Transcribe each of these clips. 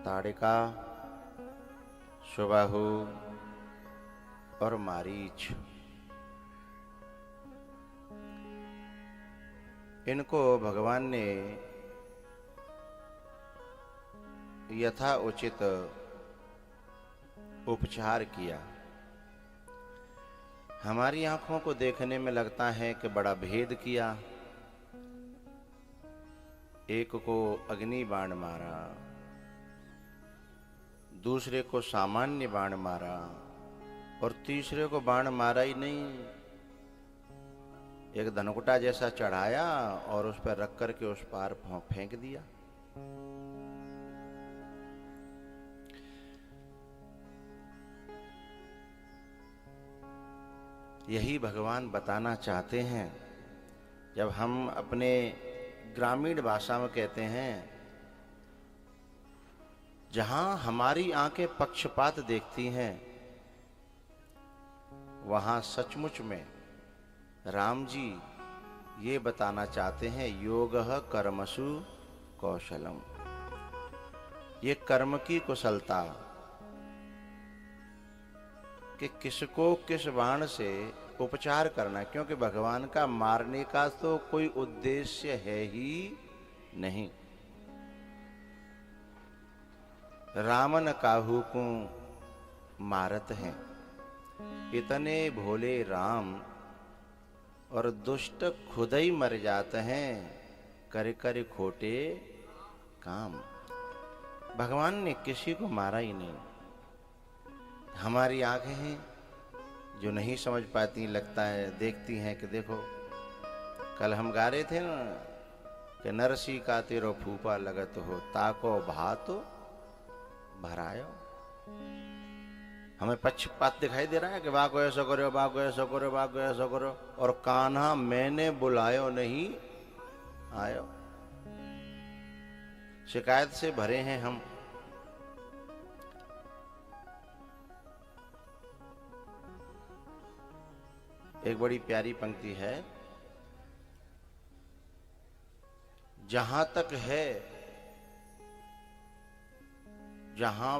ताड़िका, सुबाहु और मारीच, इनको भगवान ने यथा उचित उपचार किया। हमारी आंखों को देखने में लगता है कि बड़ा भेद किया। एक को अग्नि बाण मारा, दूसरे को सामान्य बाण मारा और तीसरे को बाण मारा ही नहीं, एक धनुकटा जैसा चढ़ाया और उस पर रख करके उस पार फेंक दिया। यही भगवान बताना चाहते हैं। जब हम अपने ग्रामीण भाषा में कहते हैं, जहां हमारी आंखें पक्षपात देखती हैं, वहां सचमुच में राम जी ये बताना चाहते हैं, योगः कर्मसु कौशलम। ये कर्म की कुशलता कि किसको किस बाण से उपचार करना, क्योंकि भगवान का मारने का तो कोई उद्देश्य है ही नहीं। रामन काहू को मारत हैं, इतने भोले राम और दुष्ट खुद ही मर जाते हैं, कर कर खोटे काम। भगवान ने किसी को मारा ही नहीं। हमारी आंखें हैं जो नहीं समझ पाती, लगता है देखती हैं कि देखो, कल हम गा रहे थे ना कि नरसी का तेरो फूफा लगत हो, ताको भातो भरायो। हमें पक्षपात दिखाई दे रहा है कि वाह को ऐसा करो, वाह को ऐसा करो, वाह को ऐसा करो, और कान्हा मैंने बुलायो नहीं आयो। शिकायत से भरे हैं हम। एक बड़ी प्यारी पंक्ति है, जहां तक है, जहां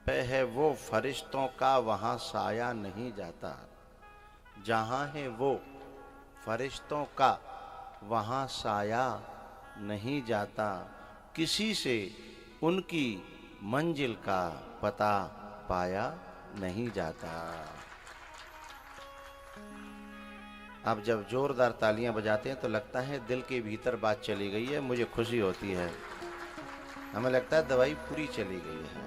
पे है वो फरिश्तों का, वहां साया नहीं जाता। जहां है वो फरिश्तों का, वहां साया नहीं जाता। किसी से उनकी मंजिल का पता पाया नहीं जाता। आप जब जोरदार तालियां बजाते हैं तो लगता है दिल के भीतर बात चली गई है, मुझे खुशी होती है। हमें लगता है दवाई पूरी चली गई है।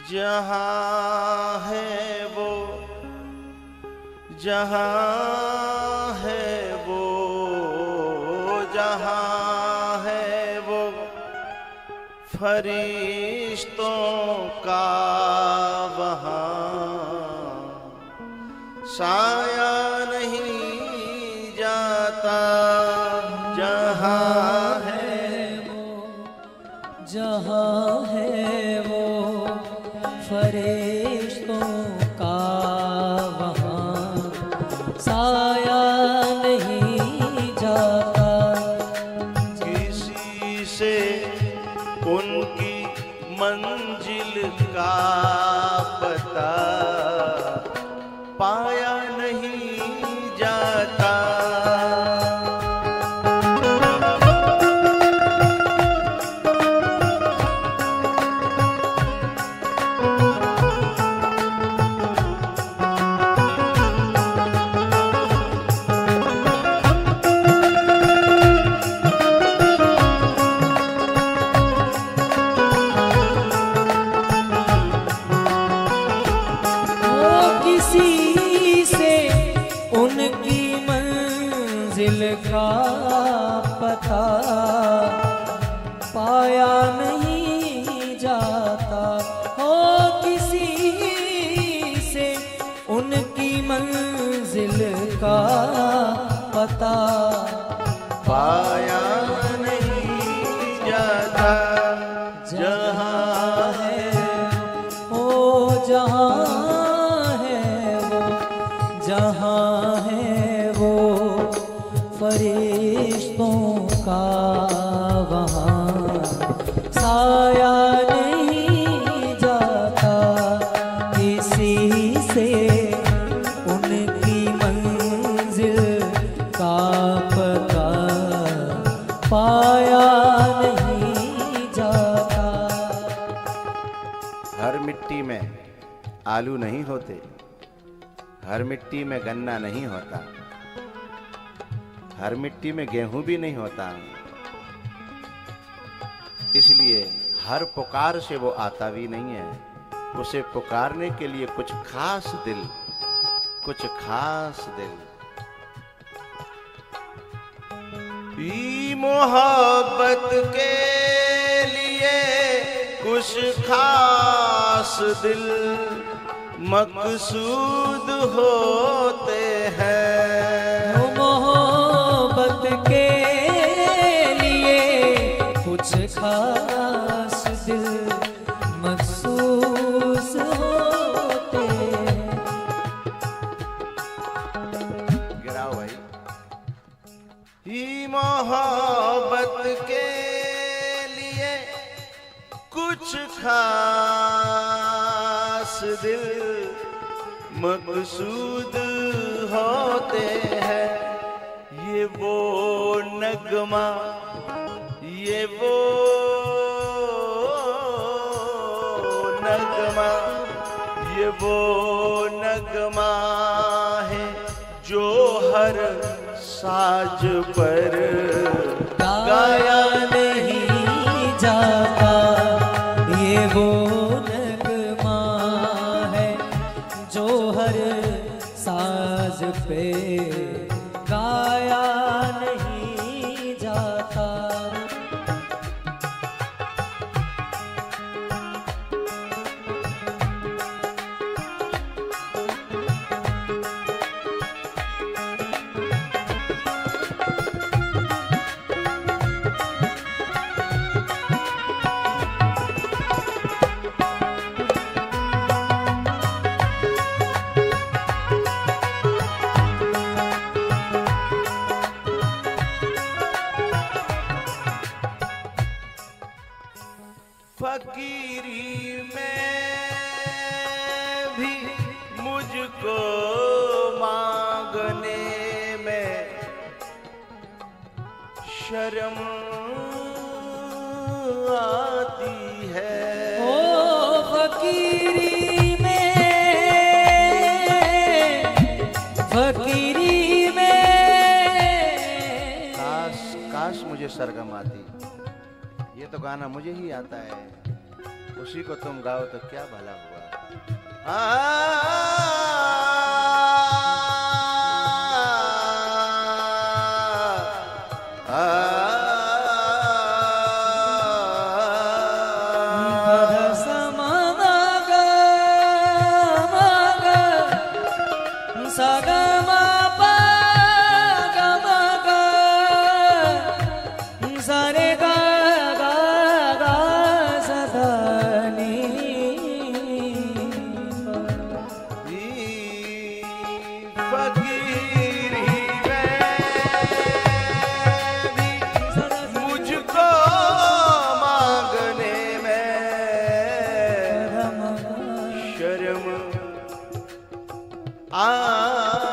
जहां है वो, जहां है वो, जहां है वो फरिश्तों का, वहां साया नहीं जाता। जहां है वो, जहां है वो फरिश्तों का, वहां साया नहीं जाता। किसी से उनकी मंजिल का पता पाया नहीं जाता। का पता पाया नहीं जाता। हो किसी से उनकी मंजिल का पता पाया नहीं जाता। जहां है हो, जहां है वो, जहां है वो फरिश्तों का वहाँ साया नहीं जाता, किसी से उनकी मंजिल का पता पाया नहीं जाता। हर मिट्टी में आलू नहीं होते, हर मिट्टी में गन्ना नहीं होता, हर मिट्टी में गेहूं भी नहीं होता। इसलिए हर पुकार से वो आता भी नहीं है। उसे पुकारने के लिए कुछ खास दिल, कुछ खास दिल। मोहब्बत के लिए कुछ खास दिल मकसूद होते हैं। मोहब्बत के लिए कुछ खास दिल महसूस होते हैं। गिराओ भाई। मोहब्बत के लिए कुछ खास दिल मकसूद होते हैं। ये वो नगमा, ये वो नगमा, ये वो नगमा है जो हर साज पर गाया नहीं जाता। ये वो नगमा है जो हर साज पे गाया नहीं जाता। फकीरी में भी मुझको मांगने में शर्म आती है। ओ फकीरी में, फकीरी में काश काश मुझे सरगम आती। ये तो गाना मुझे ही आता है, उसी को तुम गाओ तो क्या भला हुआ।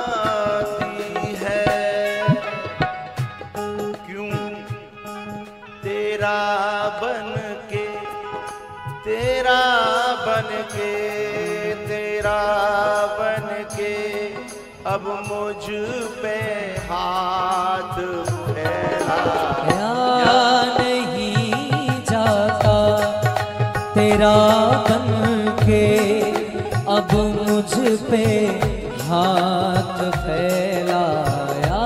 आती है। क्यों तेरा बन के, तेरा बन के, तेरा बन के अब मुझ पे हाथ फैलाया नहीं जाता। तेरा बन के अब मुझ पे हाथ फैलाया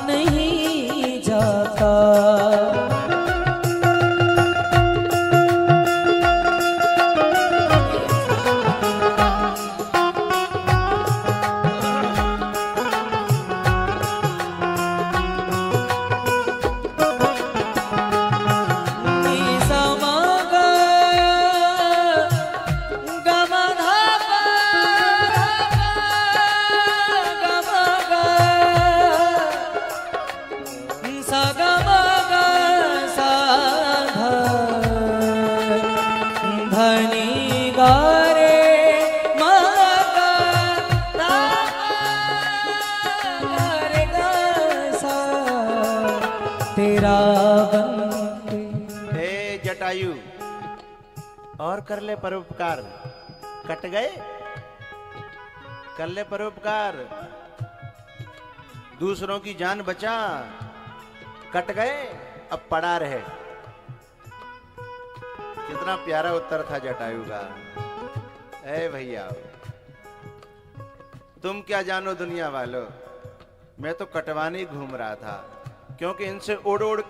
नहीं जाता। बन के। हे जटायु, और कर ले परोपकार। कट गए, कर ले परोपकार, दूसरों की जान बचा। कट गए, अब पड़ा रहे। कितना प्यारा उत्तर था जटायु का। ए भैया, तुम क्या जानो दुनिया वालों, मैं तो कटवाने ही घूम रहा था, क्योंकि इनसे उड़ उड़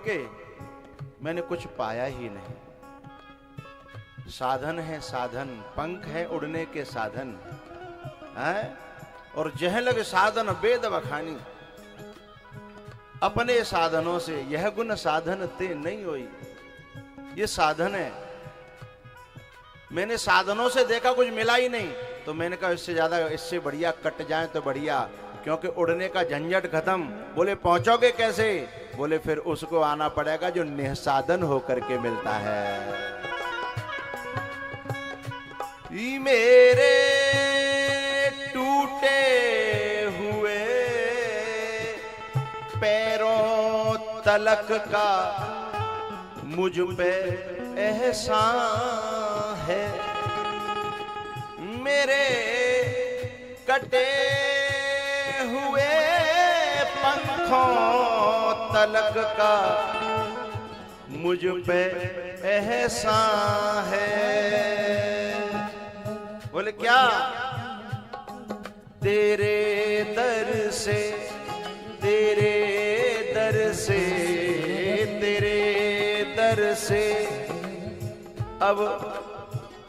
के मैंने कुछ पाया ही नहीं। साधन है साधन, पंख है उड़ने के साधन है, और जह लग साधन वेद बखानी। अपने साधनों से यह गुण साधन ते नहीं होई। ये साधन है, मैंने साधनों से देखा कुछ मिला ही नहीं, तो मैंने कहा इससे ज्यादा, इससे बढ़िया कट जाए तो बढ़िया, क्योंकि उड़ने का झंझट खत्म। बोले पहुंचोगे कैसे? बोले फिर उसको आना पड़ेगा जो निःसाधन होकर के मिलता है। मेरे टूटे हुए पैरों तलक का मुझ पे एहसान है। मेरे कटे हुए पंखों तलक का मुझ पे एहसान है। बोले क्या? तेरे दर से, तेरे दर से, तेरे दर से अब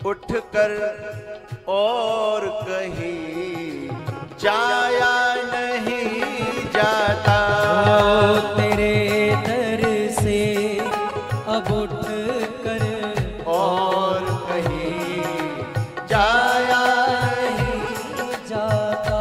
उठकर और कहीं जाया नहीं जाता। तेरे दर से अब उठ कर और कहीं जाया नहीं जाता।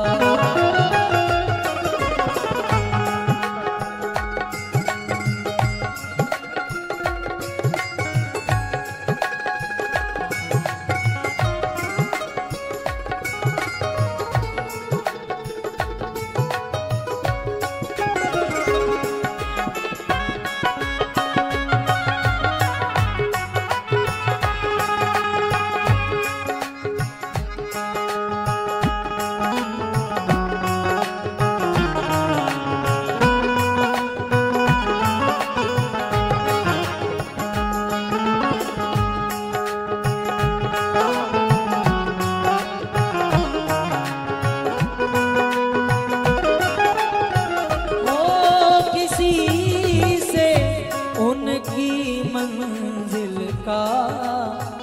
मंजिल का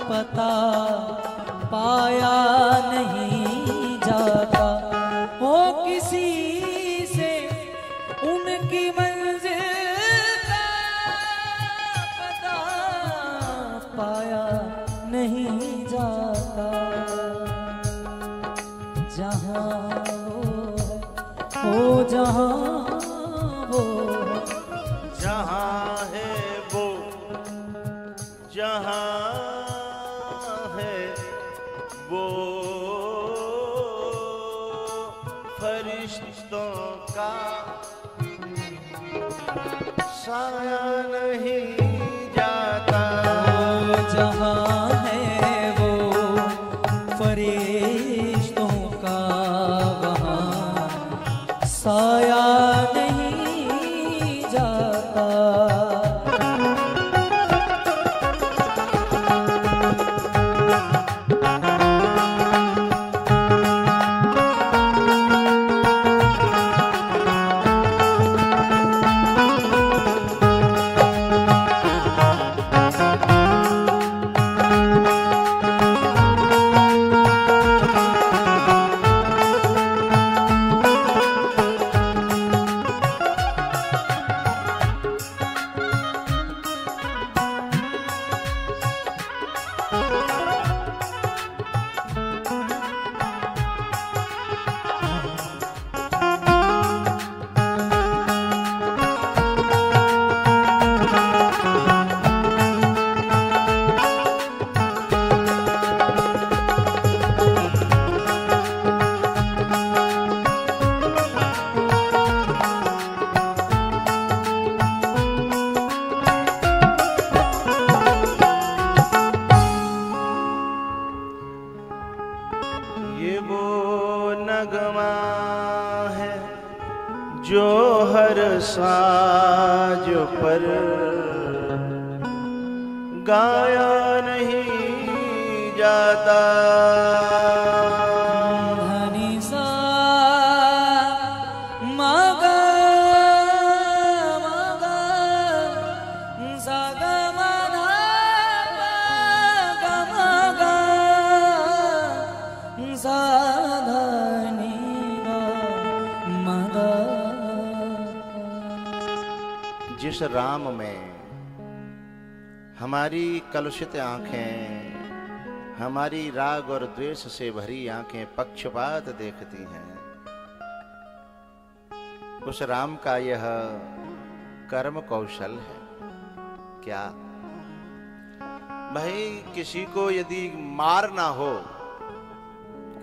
पता पाया नहीं जाता। हो किसी से उनकी मंजिल का पता पाया नहीं जाता। जहाँ वो जहाँ वो जहाँ है वो, जहाँ है वो फरिश्तों का साया नहीं जाता। जहाँ है वो फरिश्तों का वहाँ साया नहीं जाता। साज पर गाया नहीं जाता। धनी सा मगा मगा सा गा मा धा पा गा मा गा सा धा नी गा मा गा। जिस राम में हमारी कलुषित आंखें, हमारी राग और द्वेष से भरी आंखें पक्षपात देखती हैं, उस राम का यह कर्म कौशल है। क्या भाई, किसी को यदि मारना हो,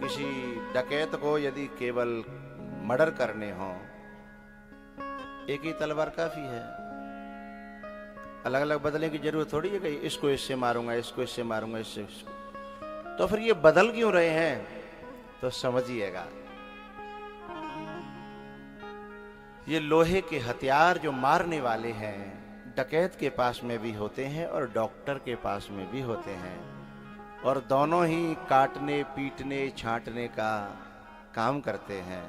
किसी डकैत को यदि केवल मर्डर करने हो, एक ही तलवार काफी है। अलग अलग बदलने की जरूरत थोड़ी है कि इसको इससे मारूंगा, इसको इससे मारूंगा, इससे इसको। तो फिर ये बदल क्यों रहे हैं? तो समझिएगा, ये लोहे के हथियार जो मारने वाले हैं, डकैत के पास में भी होते हैं और डॉक्टर के पास में भी होते हैं, और दोनों ही काटने पीटने छांटने का काम करते हैं,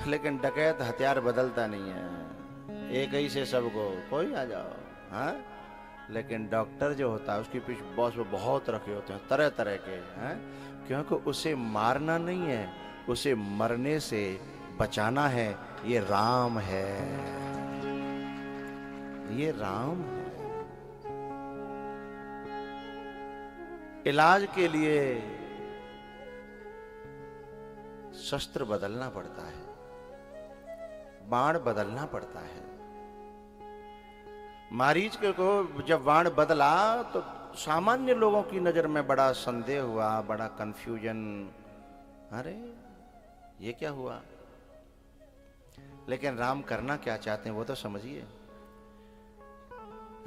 लेकिन डकैत हथियार बदलता नहीं है, एक ही से सबको कोई आ जाओ। हाँ, लेकिन डॉक्टर जो होता है उसके पीछे बॉस में बहुत रखे होते हैं तरह तरह के, हैं, क्योंकि उसे मारना नहीं है, उसे मरने से बचाना है। ये राम है, ये राम है। इलाज के लिए शस्त्र बदलना पड़ता है, बाण बदलना पड़ता है। मारीच को जब बाण बदला तो सामान्य लोगों की नजर में बड़ा संदेह हुआ, बड़ा कंफ्यूजन, अरे ये क्या हुआ। लेकिन राम करना क्या चाहते हैं वो तो समझिए।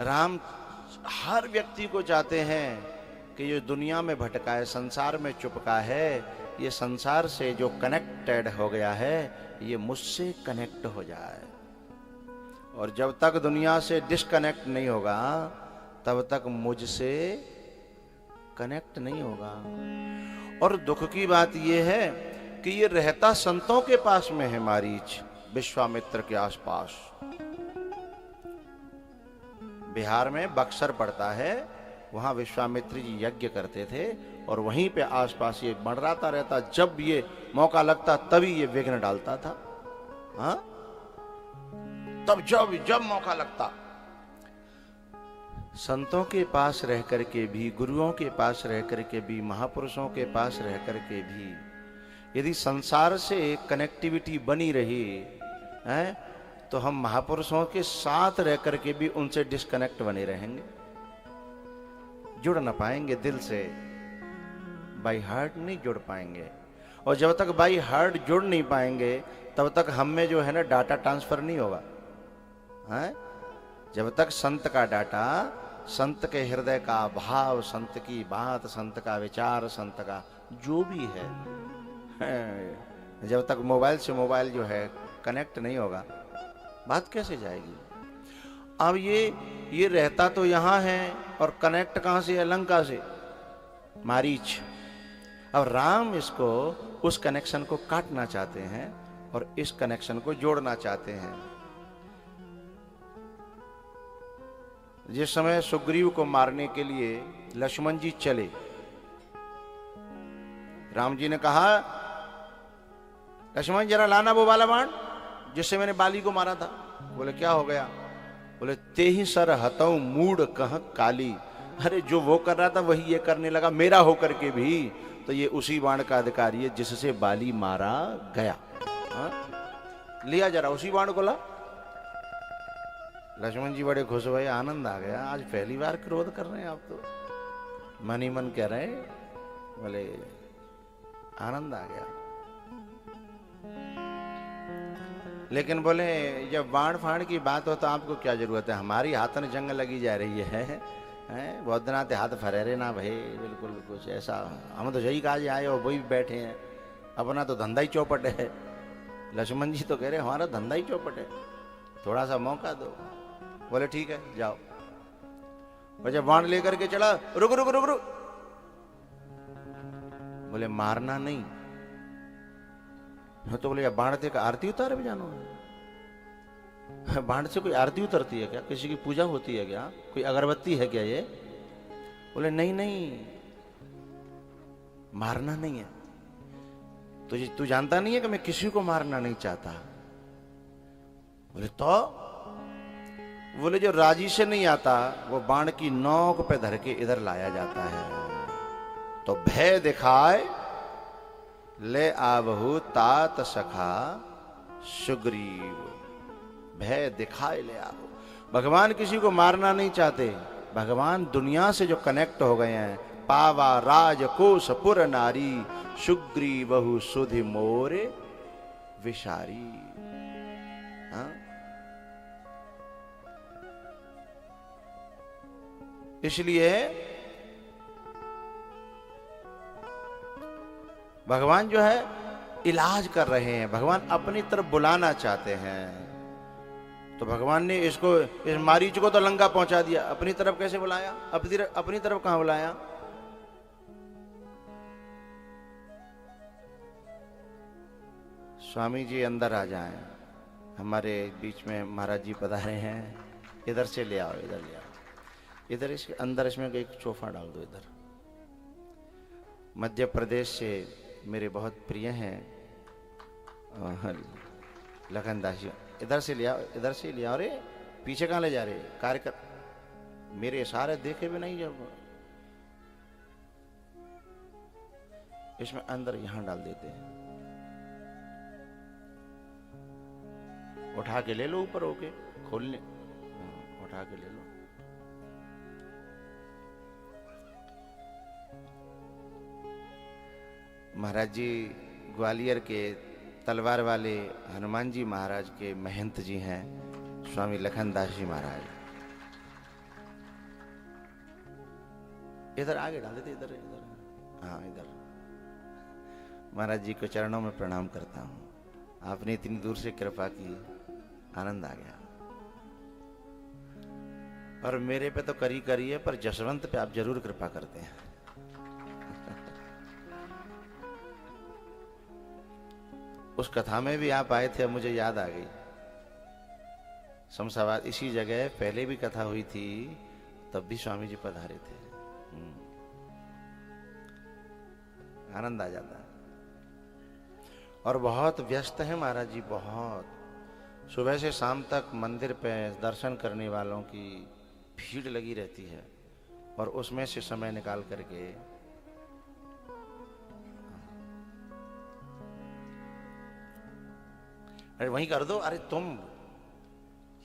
राम हर व्यक्ति को चाहते हैं कि ये दुनिया में भटका है, संसार में चुपका है, ये संसार से जो कनेक्टेड हो गया है, ये मुझसे कनेक्ट हो जाए। और जब तक दुनिया से डिस्कनेक्ट नहीं होगा तब तक मुझसे कनेक्ट नहीं होगा। और दुख की बात यह है कि ये रहता संतों के पास में है, मारीच विश्वामित्र के आसपास। बिहार में बक्सर पड़ता है, वहां विश्वामित्र जी यज्ञ करते थे और वहीं पे आसपास ये मंडराता रहता। जब ये मौका लगता तभी ये विघ्न डालता था। हाँ, तब जब जब मौका लगता। संतों के पास रह करके भी, गुरुओं के पास रह करके भी, महापुरुषों के पास रह करके भी यदि संसार से कनेक्टिविटी बनी रही है तो हम महापुरुषों के साथ रह करके भी उनसे डिस्कनेक्ट बने रहेंगे, जुड़ ना पाएंगे दिल से, बाई हार्ट नहीं जुड़ पाएंगे। और जब तक बाई हार्ट जुड़ नहीं पाएंगे तब तक हम में जो है ना डाटा ट्रांसफर नहीं होगा। है? जब तक संत का डाटा, संत के हृदय का भाव, संत की बात, संत का विचार, संत का जो भी है, जब तक मोबाइल से मोबाइल जो है कनेक्ट नहीं होगा, बात कैसे जाएगी। अब ये रहता तो यहाँ है और कनेक्ट कहाँ से है? लंका से, मारीच। अब राम इसको, उस कनेक्शन को काटना चाहते हैं और इस कनेक्शन को जोड़ना चाहते हैं। जिस समय सुग्रीव को मारने के लिए लक्ष्मण जी चले, राम जी ने कहा, लक्ष्मण जरा लाना वो वाला बाण जिससे मैंने बाली को मारा था। बोले क्या हो गया? बोले ते ही सर हतऊ मूड कह काली। अरे जो वो कर रहा था वही ये करने लगा, मेरा होकर के भी। तो ये उसी बाण का अधिकारी है जिससे बाली मारा गया। हा? लिया जरा उसी बाण को ला। लक्ष्मण जी बड़े खुश हुए, आनंद आ गया, आज पहली बार क्रोध कर रहे हैं आप तो, मन ही मन कह रहे हैं। बोले आनंद आ गया। लेकिन बोले जब बाण फाड़ की बात हो तो आपको क्या जरूरत है, हमारी हाथन जंग लगी जा रही है, बहुत दिन आते हाथ फरेरे ना भाई, बिल्कुल कुछ ऐसा। हम तो यही काज आए और वही बैठे हैं, अपना तो धंधा ही चौपट है। लक्ष्मण जी तो कह रहे हमारा धंधा ही चौपट है। थोड़ा सा मौका दो। बोले ठीक है जाओ। और जब बाण लेकर के चला, रुक रुक रुक रुक, बोले मारना नहीं। तो बोले बाण से आरती उतारे भी जानो है? बाण से कोई आरती उतरती है क्या? किसी की पूजा होती है क्या? कोई अगरबत्ती है क्या ये? बोले नहीं नहीं, मारना नहीं है। तुझे तू जानता नहीं है कि मैं किसी को मारना नहीं चाहता। बोले तो? बोले जो राजी से नहीं आता वो बाण की नोक पे धर के इधर लाया जाता है। तो भय दिखाए ले आवहु तात सखा सुग्रीव। भय दिखाए ले आओ। भगवान किसी को मारना नहीं चाहते। भगवान दुनिया से जो कनेक्ट हो गए हैं, पावा राज कोश पुर नारी, सुग्रीवहु सुधि मोरे विषारी। हाँ? इसलिए भगवान जो है इलाज कर रहे हैं, भगवान अपनी तरफ बुलाना चाहते हैं। तो भगवान ने इसको, इस मारीच को तो लंका पहुंचा दिया, अपनी तरफ कैसे बुलाया? अपनी तरफ कहां बुलाया? स्वामी जी अंदर आ जाएं, हमारे बीच में महाराज जी पधारे हैं। इधर से ले आओ, इधर ले आओ, इधर इसके अंदर इसमें एक सोफा डाल दो। इधर मध्य प्रदेश से मेरे बहुत प्रिय हैं लखनदास जी। इधर से ले आओ, इधर से ले आओ। रे पीछे कहाँ ले जा रहे? कार्यकर मेरे इशारे देखे भी नहीं। जब इसमें अंदर यहां डाल देते हैं, उठा के ले लो, ऊपर होके खोलने, उठा के ले लो। महाराज जी ग्वालियर के तलवार वाले हनुमान जी महाराज के महंत जी हैं, स्वामी लखनदास जी महाराज। इधर आगे डाल देते, इधर इधर, हाँ इधर। महाराज जी को चरणों में प्रणाम करता हूं। आपने इतनी दूर से कृपा की, आनंद आ गया। और मेरे पे तो करी है, पर जसवंत पे आप जरूर कृपा करते हैं। उस कथा में भी आप आए थे, मुझे याद आ गई। शमशाबाद इसी जगह पहले भी कथा हुई थी, तब भी स्वामी जी पधारे थे। आनंद आ जाता है। और बहुत व्यस्त है महाराज जी, बहुत। सुबह से शाम तक मंदिर पे दर्शन करने वालों की भीड़ लगी रहती है, और उसमें से समय निकाल करके अरे वहीं कर दो। अरे तुम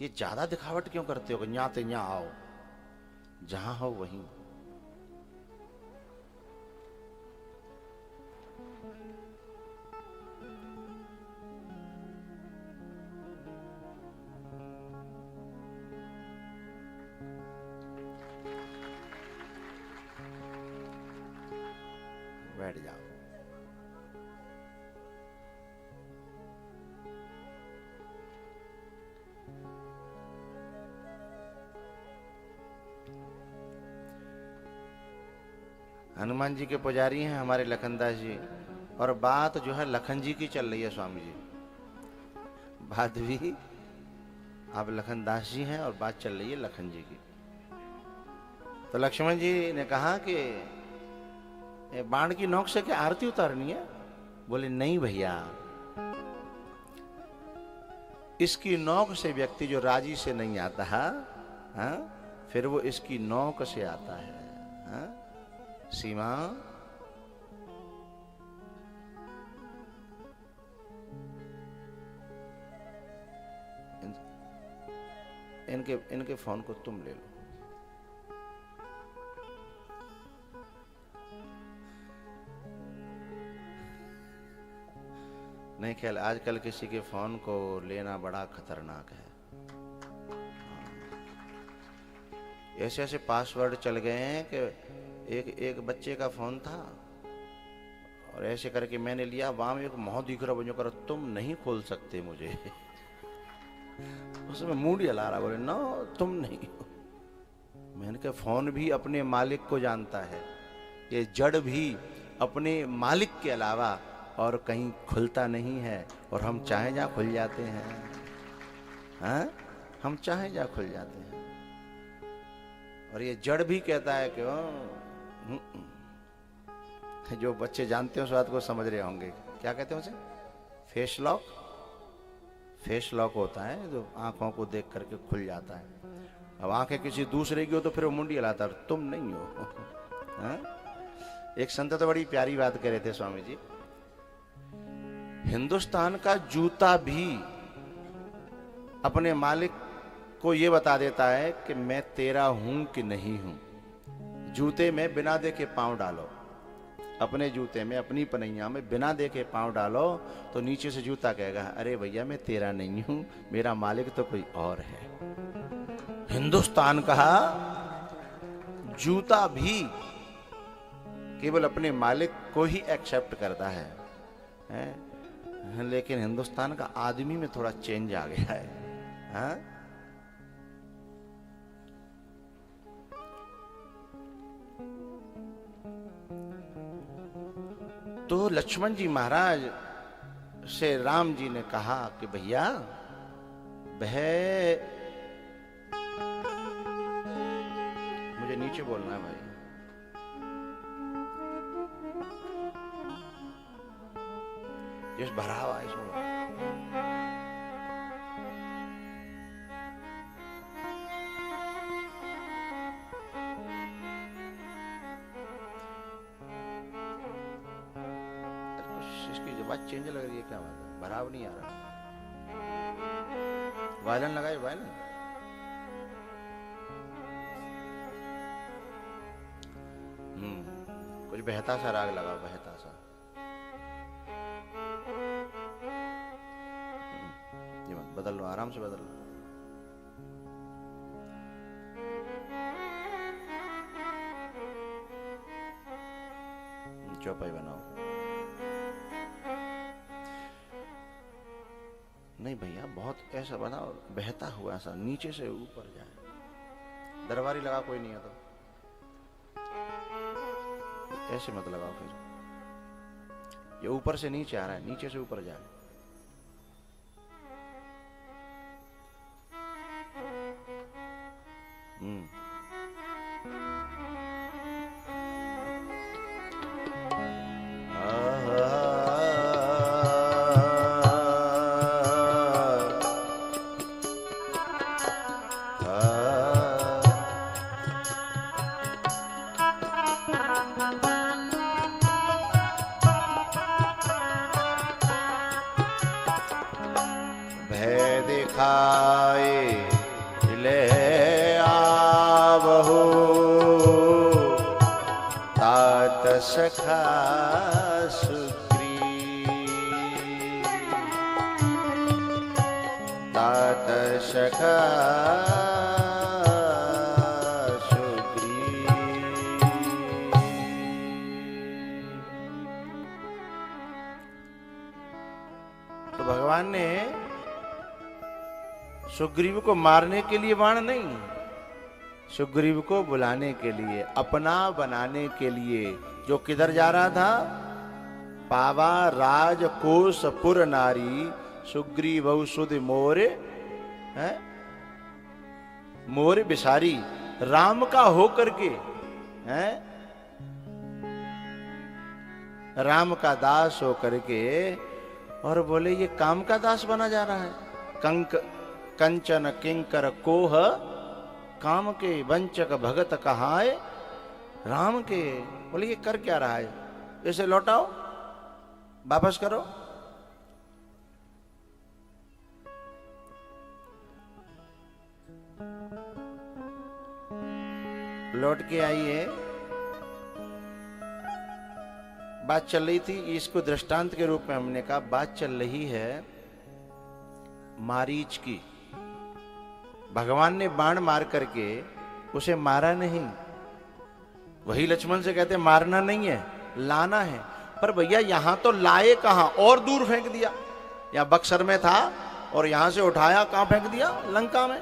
ये ज्यादा दिखावट क्यों करते हो? यहाँ ते यहाँ आओ, जहां हो वहीं। बैठ जाओ। हनुमान जी के पुजारी हैं हमारे लखनदास जी, और बात जो है लखन जी की चल रही है। स्वामी जी बात भी, आप लखनदास जी हैं और बात चल रही है लखन जी की। तो लक्ष्मण जी ने कहा कि बाण की नोक से क्या आरती उतारनी है? बोले नहीं भैया, इसकी नोक से व्यक्ति जो राजी से नहीं आता है, हाँ, फिर वो इसकी नोक से आता है। हाँ? सीमा इनके फोन को तुम ले लो। नहीं ख्याल, आजकल किसी के फोन को लेना बड़ा खतरनाक है। ऐसे ऐसे पासवर्ड चल गए हैं कि एक बच्चे का फोन था, और ऐसे करके मैंने लिया, वहां में एक मोह दिख रहा, कर तुम नहीं खोल सकते मुझे। उसमें मूड हिला रहा, बोले नो तुम नहीं हो। मैंने कहा फोन भी अपने मालिक को जानता है, ये जड़ भी अपने मालिक के अलावा और कहीं खुलता नहीं है, और हम चाहे जा खुल जाते हैं। हाँ, हम चाहे जा खुल जाते हैं। और ये जड़ भी कहता है कि जो बच्चे जानते हैं उस बात को समझ रहे होंगे, क्या कहते हैं उसे, फेस लॉक। फेस लॉक होता है जो आंखों को देख करके खुल जाता है। अब आंखें किसी दूसरे की हो तो फिर वो मुंडी हिलाता, तुम नहीं हो। हाँ? एक संत तो बड़ी प्यारी बात कह रहे थे स्वामी जी, हिंदुस्तान का जूता भी अपने मालिक को ये बता देता है कि मैं तेरा हूं कि नहीं हूं। जूते में बिना देखे पांव डालो, अपने जूते में अपनी पनैया में बिना देखे पांव डालो तो नीचे से जूता कहेगा अरे भैया मैं तेरा नहीं हूं, मेरा मालिक तो कोई और है। हिंदुस्तान का जूता भी केवल अपने मालिक को ही एक्सेप्ट करता है? लेकिन हिंदुस्तान का आदमी में थोड़ा चेंज आ गया है। हाँ? तो लक्ष्मण जी महाराज से राम जी ने कहा कि भैया वह, मुझे नीचे बोलना है भाई, जिस भरा हुआ है इसमें इसकी बात चेंज लग रही है, क्या बात है, भराव नहीं आ रहा। वायलन लगाए, वायलन। कुछ बहता सा राग लगा, बहता सा। ये मत बदल लो, आराम से बदल लो। चौपाई बनाओ। नहीं भैया बहुत ऐसा बनाओ बहता हुआ सा, नीचे से ऊपर जाए। दरबारी लगा कोई नहीं है तो ऐसे मत लगाओ, फिर ये ऊपर से नीचे आ रहा है, नीचे से ऊपर जाए। सखा सुग्रीव, तात सखा सुग्रीव। तो भगवान ने सुग्रीव को मारने के लिए बाण नहीं, सुग्रीव को बुलाने के लिए, अपना बनाने के लिए। जो किधर जा रहा था, पावा राजकोष पुर नारी, सुग्रीव सुध मोरे है, मोरे बिसारी। राम का होकर के है, राम का दास होकर के, और बोले ये काम का दास बना जा रहा है। कंचन किंकर कोह, काम के वंचक भगत कहाए राम के। बोले ये कर क्या रहा है, इसे लौटाओ, वापस करो। लौट के आइए। बात चल रही थी, इसको दृष्टांत के रूप में हमने कहा, बात चल रही है मारीच की। भगवान ने बाण मार करके उसे मारा नहीं। वही लक्ष्मण से कहते मारना नहीं है, लाना है। पर भैया यहां तो लाए कहां, और दूर फेंक दिया। या बक्सर में था और यहां से उठाया, कहां फेंक दिया? लंका में।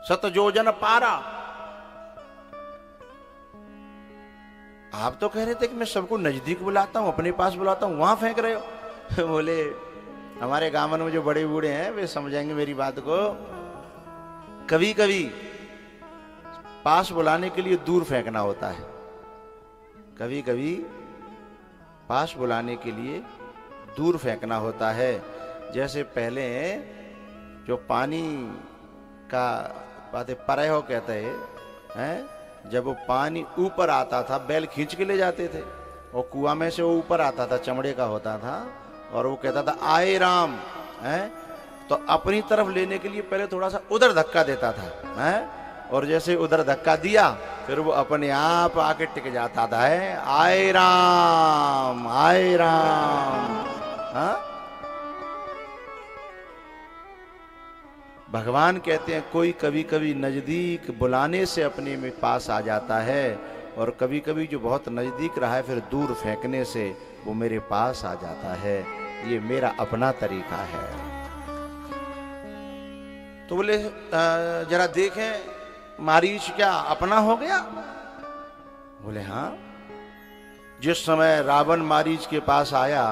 सतजोजन पारा। आप तो कह रहे थे कि मैं सबको नजदीक बुलाता हूं, अपने पास बुलाता हूं, वहां फेंक रहे हो। बोले हमारे गांव में जो बड़े बूढ़े हैं वे समझेंगे मेरी बात को। कभी कभी पास बुलाने के लिए दूर फेंकना होता है, कभी कभी पास बुलाने के लिए दूर फेंकना होता है। जैसे पहले जो पानी का बातें परयो कहते हैं, जब वो पानी ऊपर आता था बैल खींच के ले जाते थे, और कुआं में से वो ऊपर आता था, चमड़े का होता था, और वो कहता था आए राम, हैं? तो अपनी तरफ लेने के लिए पहले थोड़ा सा उधर धक्का देता था, हैं? और जैसे उधर धक्का दिया फिर वो अपने आप आके टिक जाता था, है आए राम आए राम। हाँ? भगवान कहते हैं कोई कभी कभी नजदीक बुलाने से अपने में पास आ जाता है, और कभी कभी जो बहुत नजदीक रहा है फिर दूर फेंकने से वो मेरे पास आ जाता है। ये मेरा अपना तरीका है। तो बोले जरा देखें मारीच क्या अपना हो गया? बोले हाँ। जिस समय रावण मारीच के पास आया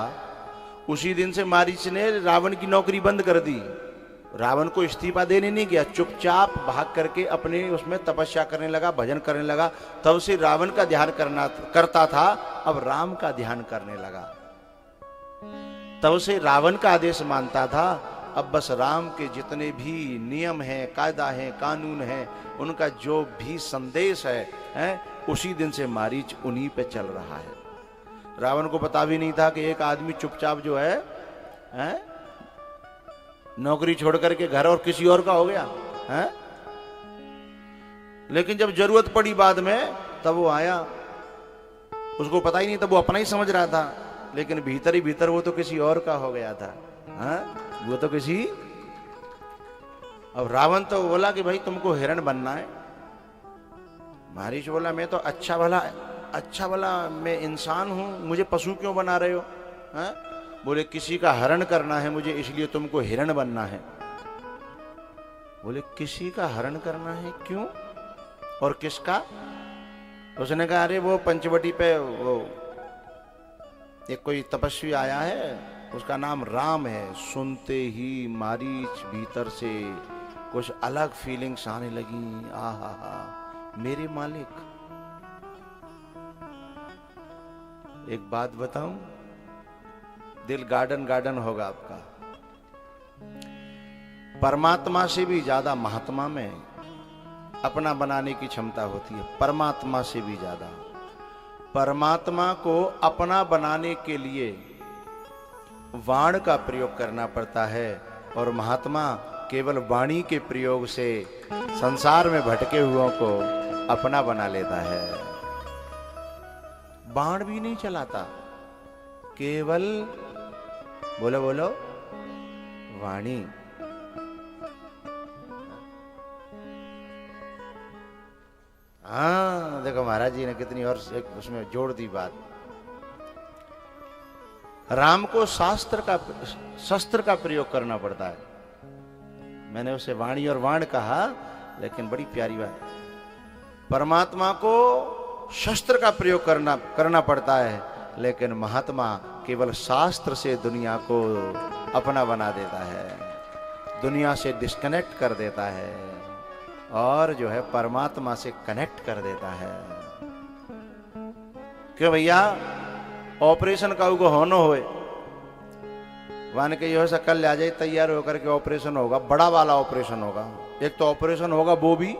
उसी दिन से मारीच ने रावण की नौकरी बंद कर दी। रावण को इस्तीफा देने नहीं गया, चुपचाप भाग करके अपने उसमें तपस्या करने लगा, भजन करने लगा। तब से रावण का ध्यान करता था, अब राम का ध्यान करने लगा। तब से रावण का आदेश मानता था, अब बस राम के जितने भी नियम हैं, कायदा हैं, कानून हैं, उनका जो भी संदेश है, उसी दिन से मारीच उन्हीं पे चल रहा है। रावण को पता भी नहीं था कि एक आदमी चुपचाप जो है नौकरी छोड़ करके घर और किसी और का हो गया है। लेकिन जब जरूरत पड़ी बाद में तब वो आया, उसको पता ही नहीं था, वो अपना ही समझ रहा था, लेकिन भीतर ही भीतर वो तो किसी और का हो गया था। वो तो किसी। अब रावण तो बोला कि भाई तुमको हिरण बनना है। मारीच बोला मैं तो अच्छा भला मैं इंसान हूं, मुझे पशु क्यों बना रहे हो? बोले किसी का हरण करना है मुझे, इसलिए तुमको हिरण बनना है। बोले किसी का हरण करना है, क्यों और किसका? उसने कहा अरे वो पंचवटी पे वो एक कोई तपस्वी आया है, उसका नाम राम है। सुनते ही मारीच भीतर से कुछ अलग फीलिंग्स आने लगी। आहा मेरे मालिक, एक बात बताऊं, दिल गार्डन गार्डन होगा आपका। परमात्मा से भी ज्यादा महात्मा में अपना बनाने की क्षमता होती है, परमात्मा से भी ज्यादा। परमात्मा को अपना बनाने के लिए वाण का प्रयोग करना पड़ता है, और महात्मा केवल वाणी के प्रयोग से संसार में भटके हुओं को अपना बना लेता है। बाण भी नहीं चलाता, केवल बोलो बोलो वाणी। हाँ देखो महाराज जी ने कितनी और एक उसमें जोड़ दी बात। राम को शस्त्र का प्रयोग करना पड़ता है। मैंने उसे वाणी और वाण कहा, लेकिन बड़ी प्यारी बात, परमात्मा को शस्त्र का प्रयोग करना पड़ता है, लेकिन महात्मा केवल शास्त्र से दुनिया को अपना बना देता है, दुनिया से डिस्कनेक्ट कर देता है, और जो है परमात्मा से कनेक्ट कर देता है। क्यों भैया? ऑपरेशन का उगो होनो होए, वन के यो कल ले आ जाए, तैयार होकर के ऑपरेशन होगा, बड़ा वाला ऑपरेशन होगा। एक तो ऑपरेशन होगा वो भी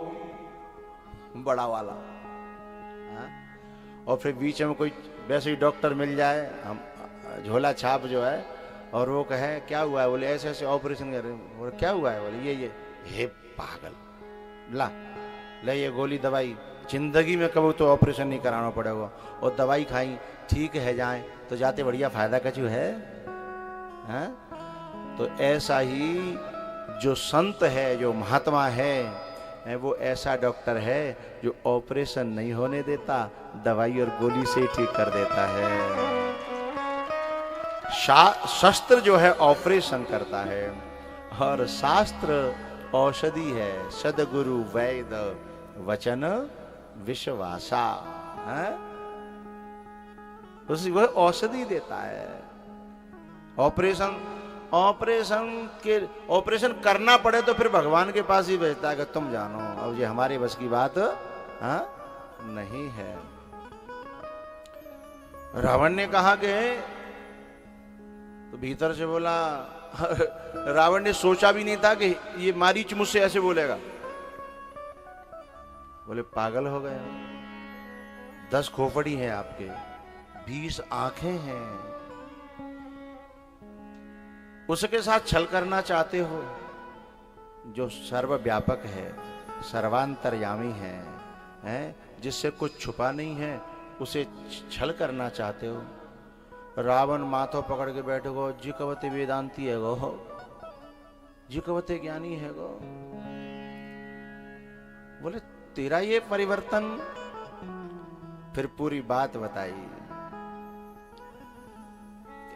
बड़ा वाला, और फिर बीच में कोई वैसे ही डॉक्टर मिल जाए, हम झोला छाप जो है, और वो कहे क्या हुआ है? बोले ऐसे ऐसे ऑपरेशन कर रहे हैं। बोले क्या हुआ है? बोले ये हे पागल, ला ले ये गोली दवाई, जिंदगी में कभी तो ऑपरेशन नहीं कराना पड़ेगा, और दवाई खाई ठीक है जाए तो जाते बढ़िया फायदा कचू है। तो ऐसा ही जो संत है, जो महात्मा है, वो ऐसा डॉक्टर है जो ऑपरेशन नहीं होने देता, दवाई और गोली से ठीक कर देता है। शस्त्र जो है ऑपरेशन करता है और शास्त्र औषधि है। सदगुरु वैद वचन विश्वासा है? वह औषधि देता है। ऑपरेशन करना पड़े तो फिर भगवान के पास ही भेजता है कि तुम जानो, अब ये हमारे बस की बात नहीं है। रावण ने कहा कि तो भीतर से बोला, रावण ने सोचा भी नहीं था कि ये मारीच मुझसे ऐसे बोलेगा। बोले पागल हो गए, 10 खोपड़ी हैं आपके, 20 आंखें हैं, उसके साथ छल करना चाहते हो जो सर्वव्यापक है, सर्वांतर्यामी है, जिससे कुछ छुपा नहीं है, उसे छल करना चाहते हो। रावण माथो पकड़ के बैठे गो, जी कवते वेदांती है गो, जी कवते ज्ञानी है गो। बोले तेरा ये परिवर्तन? फिर पूरी बात बताई।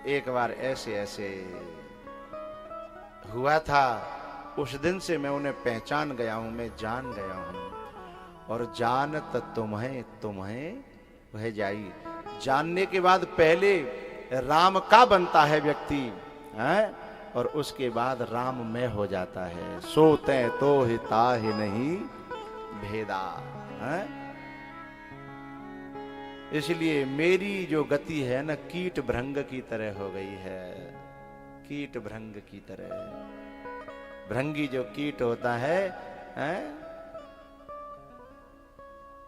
एक बार ऐसे ऐसे हुआ था, उस दिन से मैं उन्हें पहचान गया हूं, मैं जान गया हूं। और जानत तुम्हें वह जाई। जानने के बाद पहले राम का बनता है व्यक्ति, है? और उसके बाद राम में हो जाता है। सोते तो हिता ही नहीं भेदा, है? इसलिए मेरी जो गति है ना, कीट भृंग की तरह हो गई है, कीट भृंग की तरह। भृंगी जो कीट होता है,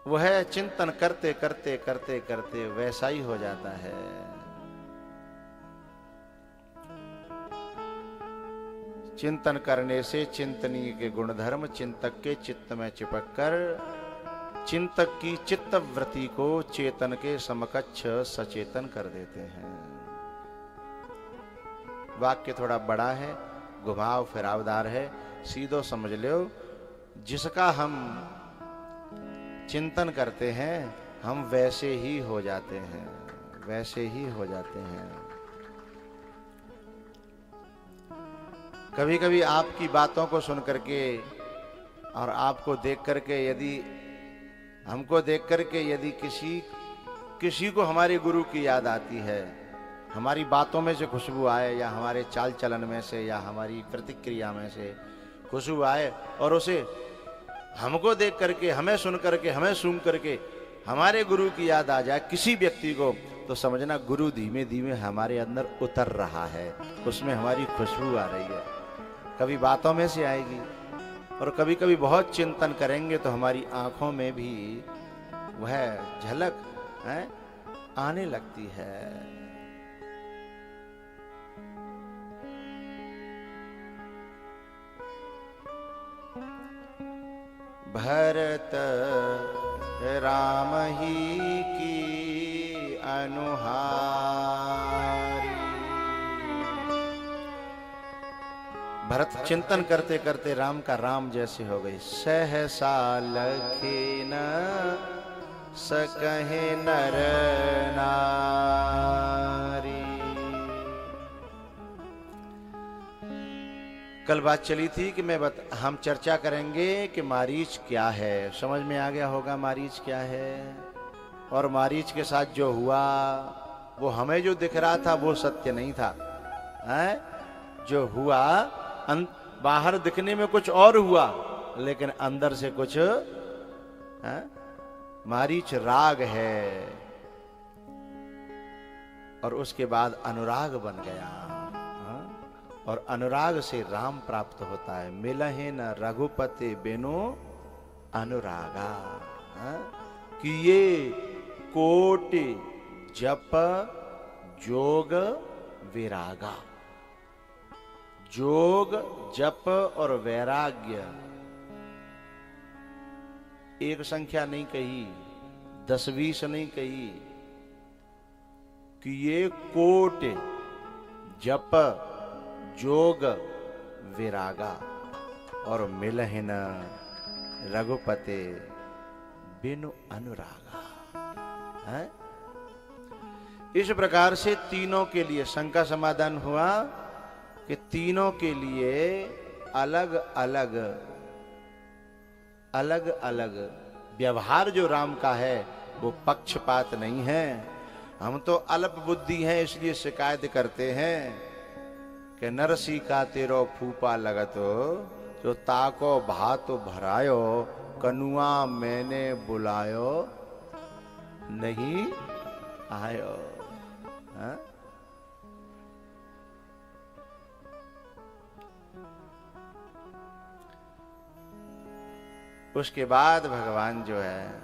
वह चिंतन करते करते करते करते वैसा ही हो जाता है। चिंतन करने से चिंतनीय के गुणधर्म चिंतक के चित्त में चिपक कर चिंतक की चित्त वृत्ति को चेतन के समकक्ष सचेतन कर देते हैं। वाक्य थोड़ा बड़ा है, घुमाव फिरावदार है, सीधो समझ लो। जिसका हम चिंतन करते हैं हम वैसे ही हो जाते हैं, वैसे ही हो जाते हैं। कभी कभी आपकी बातों को सुन करके और आपको देख करके, यदि हमको देख करके यदि किसी को हमारे गुरु की याद आती है, हमारी बातों में से खुशबू आए या हमारे चाल चलन में से या हमारी प्रतिक्रिया में से खुशबू आए और उसे हमको देख करके, हमें सुन करके, हमें सूंघ करके हमारे गुरु की याद आ जाए किसी व्यक्ति को, तो समझना गुरु धीमे धीमे हमारे अंदर उतर रहा है, उसमें हमारी खुशबू आ रही है। कभी बातों में से आएगी और कभी कभी बहुत चिंतन करेंगे तो हमारी आंखों में भी वह झलक आने लगती है। भरत राम ही की अनुहारी, भरत चिंतन करते करते राम का राम जैसे हो गई। सहसा लखे न सकहे नर नारी। कल बात चली थी कि हम चर्चा करेंगे कि मारीच क्या है। समझ में आ गया होगा मारीच क्या है। और मारीच के साथ जो हुआ वो हमें जो दिख रहा था वो सत्य नहीं था, जो हुआ बाहर दिखने में कुछ और हुआ लेकिन अंदर से कुछ मारीच राग है और उसके बाद अनुराग बन गया और अनुराग से राम प्राप्त होता है। मिलहे न रघुपति बिनु अनुरागा, कि ये कोटि जप जोग विरागा। जोग जप और वैराग्य एक संख्या नहीं कही, 10-20 नहीं कही, कि ये कोटि जप जोग विरागा और मिलहिन रघुपते बिनु अनुरागा। है इस प्रकार से तीनों के लिए शंका समाधान हुआ कि तीनों के लिए अलग अलग अलग अलग व्यवहार जो राम का है वो पक्षपात नहीं है। हम तो अल्प बुद्धि हैं, इसलिए शिकायत करते हैं कि नरसी का तेरो फूफा लगतो जो ताको भातो भरायो कनुआ मैंने बुलायो नहीं आयो। हा? उसके बाद भगवान जो है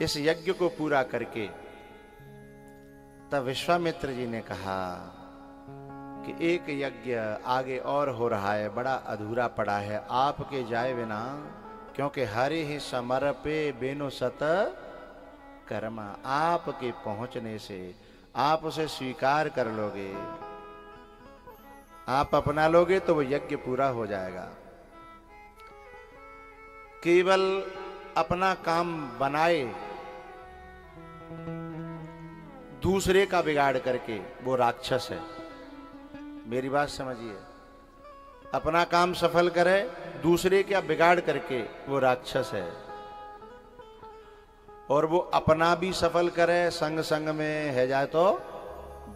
इस यज्ञ को पूरा करके तब विश्वामित्र जी ने कहा कि एक यज्ञ आगे और हो रहा है, बड़ा अधूरा पड़ा है आपके जाए बिना, क्योंकि हरि ही समर्पे बेनो सत कर्मा। आपके पहुंचने से, आप उसे स्वीकार कर लोगे, आप अपना लोगे तो वो यज्ञ पूरा हो जाएगा। केवल अपना काम बनाए दूसरे का बिगाड़ करके वो राक्षस है। मेरी बात समझिए, अपना काम सफल करे दूसरे का बिगाड़ करके वो राक्षस है, और वो अपना भी सफल करे संग संग में है जाए तो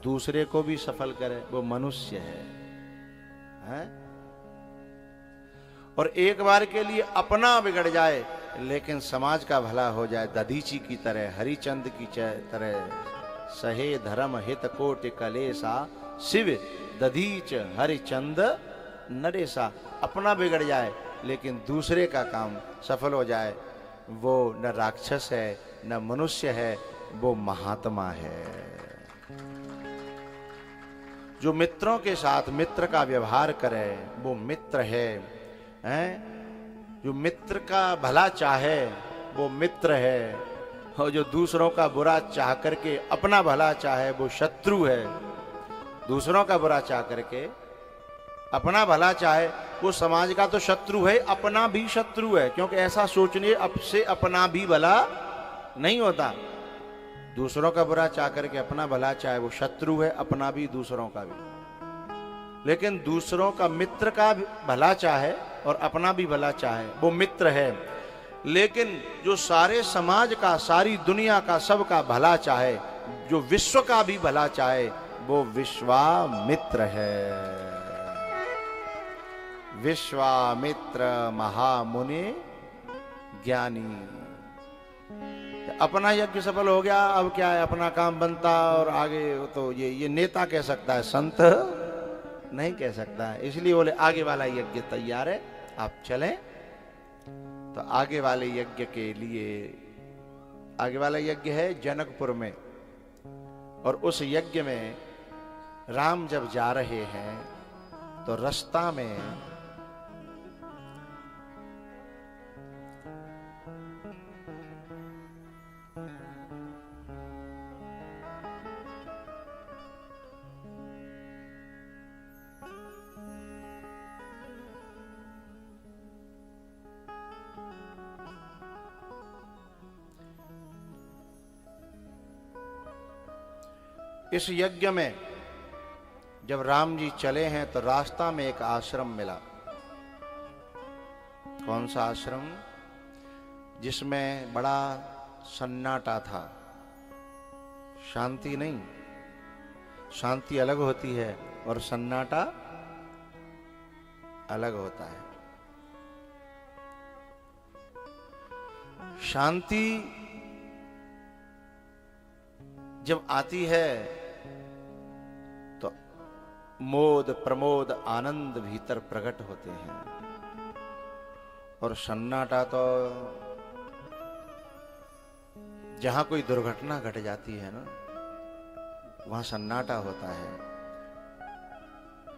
दूसरे को भी सफल करे, वो मनुष्य है? और एक बार के लिए अपना बिगड़ जाए लेकिन समाज का भला हो जाए, दधीची की तरह, हरिचंद की तरह, सहे धर्म हित कोटि कलेसा शिव दधीच हरिचंद नरेसा। अपना बिगड़ जाए लेकिन दूसरे का काम सफल हो जाए, वो न राक्षस है न मनुष्य है, वो महात्मा है। जो मित्रों के साथ मित्र का व्यवहार करे वो मित्र है, हैं? जो मित्र का भला चाहे वो मित्र है, और जो दूसरों का बुरा चाह करके अपना भला चाहे वो शत्रु है। दूसरों का बुरा चाह करके अपना भला चाहे वो समाज का तो शत्रु है, अपना भी शत्रु है, क्योंकि ऐसा सोचने अब से अपना भी भला नहीं होता। दूसरों का बुरा चाह करके अपना भला चाहे वो शत्रु है, अपना भी दूसरों का भी। लेकिन दूसरों का मित्र का भला चाहे और अपना भी भला चाहे वो मित्र है। लेकिन जो सारे समाज का, सारी दुनिया का, सबका भला चाहे, जो विश्व का भी भला चाहे, वो विश्वामित्र है। विश्वामित्र महामुनि ज्ञानी। अपना यज्ञ सफल हो गया, अब क्या है, अपना काम बनता और आगे तो ये नेता कह सकता है, संत नहीं कह सकता है। इसलिए बोले आगे वाला यज्ञ तैयार है, आप चलें। तो आगे वाले यज्ञ के लिए, आगे वाला यज्ञ है जनकपुर में, और उस यज्ञ में राम जब जा रहे हैं तो रास्ता में इस यज्ञ में जब राम जी चले हैं तो रास्ता में एक आश्रम मिला। कौन सा आश्रम? जिसमें बड़ा सन्नाटा था। शांति नहीं, शांति अलग होती है और सन्नाटा अलग होता है। शांति जब आती है तो मोद प्रमोद आनंद भीतर प्रकट होते हैं, और सन्नाटा तो जहां कोई दुर्घटना घट जाती है ना, वहां सन्नाटा होता है।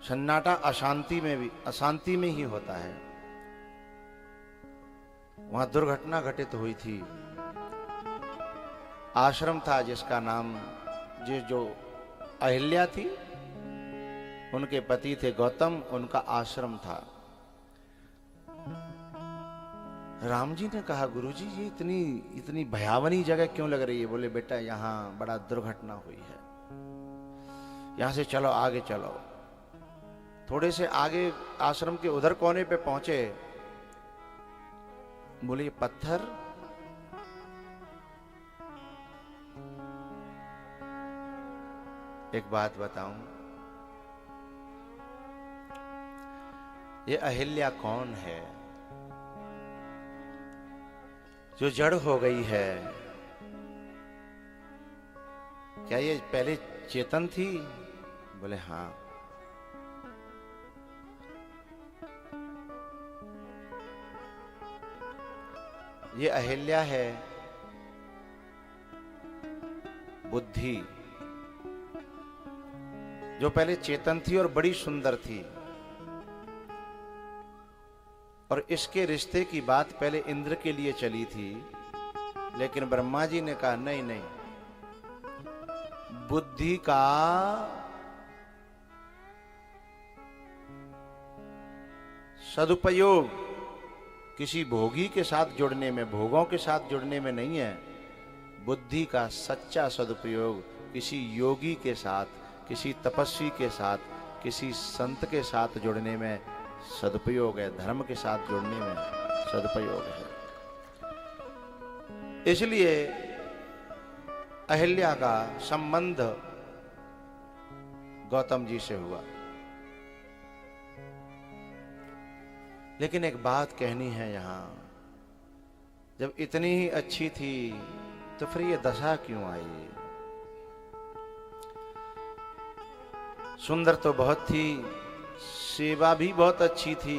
सन्नाटा अशांति में भी, अशांति में ही होता है। वहां दुर्घटना घटित हुई थी। आश्रम था जिसका नाम, जो अहिल्या थी, उनके पति थे गौतम, उनका आश्रम था। राम जी ने कहा, गुरुजी ये इतनी इतनी भयावनी जगह क्यों लग रही है? बोले बेटा यहाँ बड़ा दुर्घटना हुई है, यहां से चलो, आगे चलो। थोड़े से आगे आश्रम के उधर कोने पे पहुंचे, बोले ये पत्थर? एक बात बताऊं, ये अहिल्या कौन है जो जड़ हो गई है? क्या ये पहले चेतन थी? बोले हाँ। ये अहिल्या है बुद्धि, जो पहले चेतन थी और बड़ी सुंदर थी। और इसके रिश्ते की बात पहले इंद्र के लिए चली थी, लेकिन ब्रह्मा जी ने कहा नहीं नहीं, बुद्धि का सदुपयोग किसी भोगी के साथ जुड़ने में, भोगों के साथ जुड़ने में नहीं है। बुद्धि का सच्चा सदुपयोग किसी योगी के साथ, किसी तपस्वी के साथ, किसी संत के साथ जुड़ने में सदुपयोग है, धर्म के साथ जुड़ने में सदुपयोग है। इसलिए अहिल्या का संबंध गौतम जी से हुआ। लेकिन एक बात कहनी है यहां, जब इतनी ही अच्छी थी तो फिर ये दशा क्यों आई? सुंदर तो बहुत थी, सेवा भी बहुत अच्छी थी,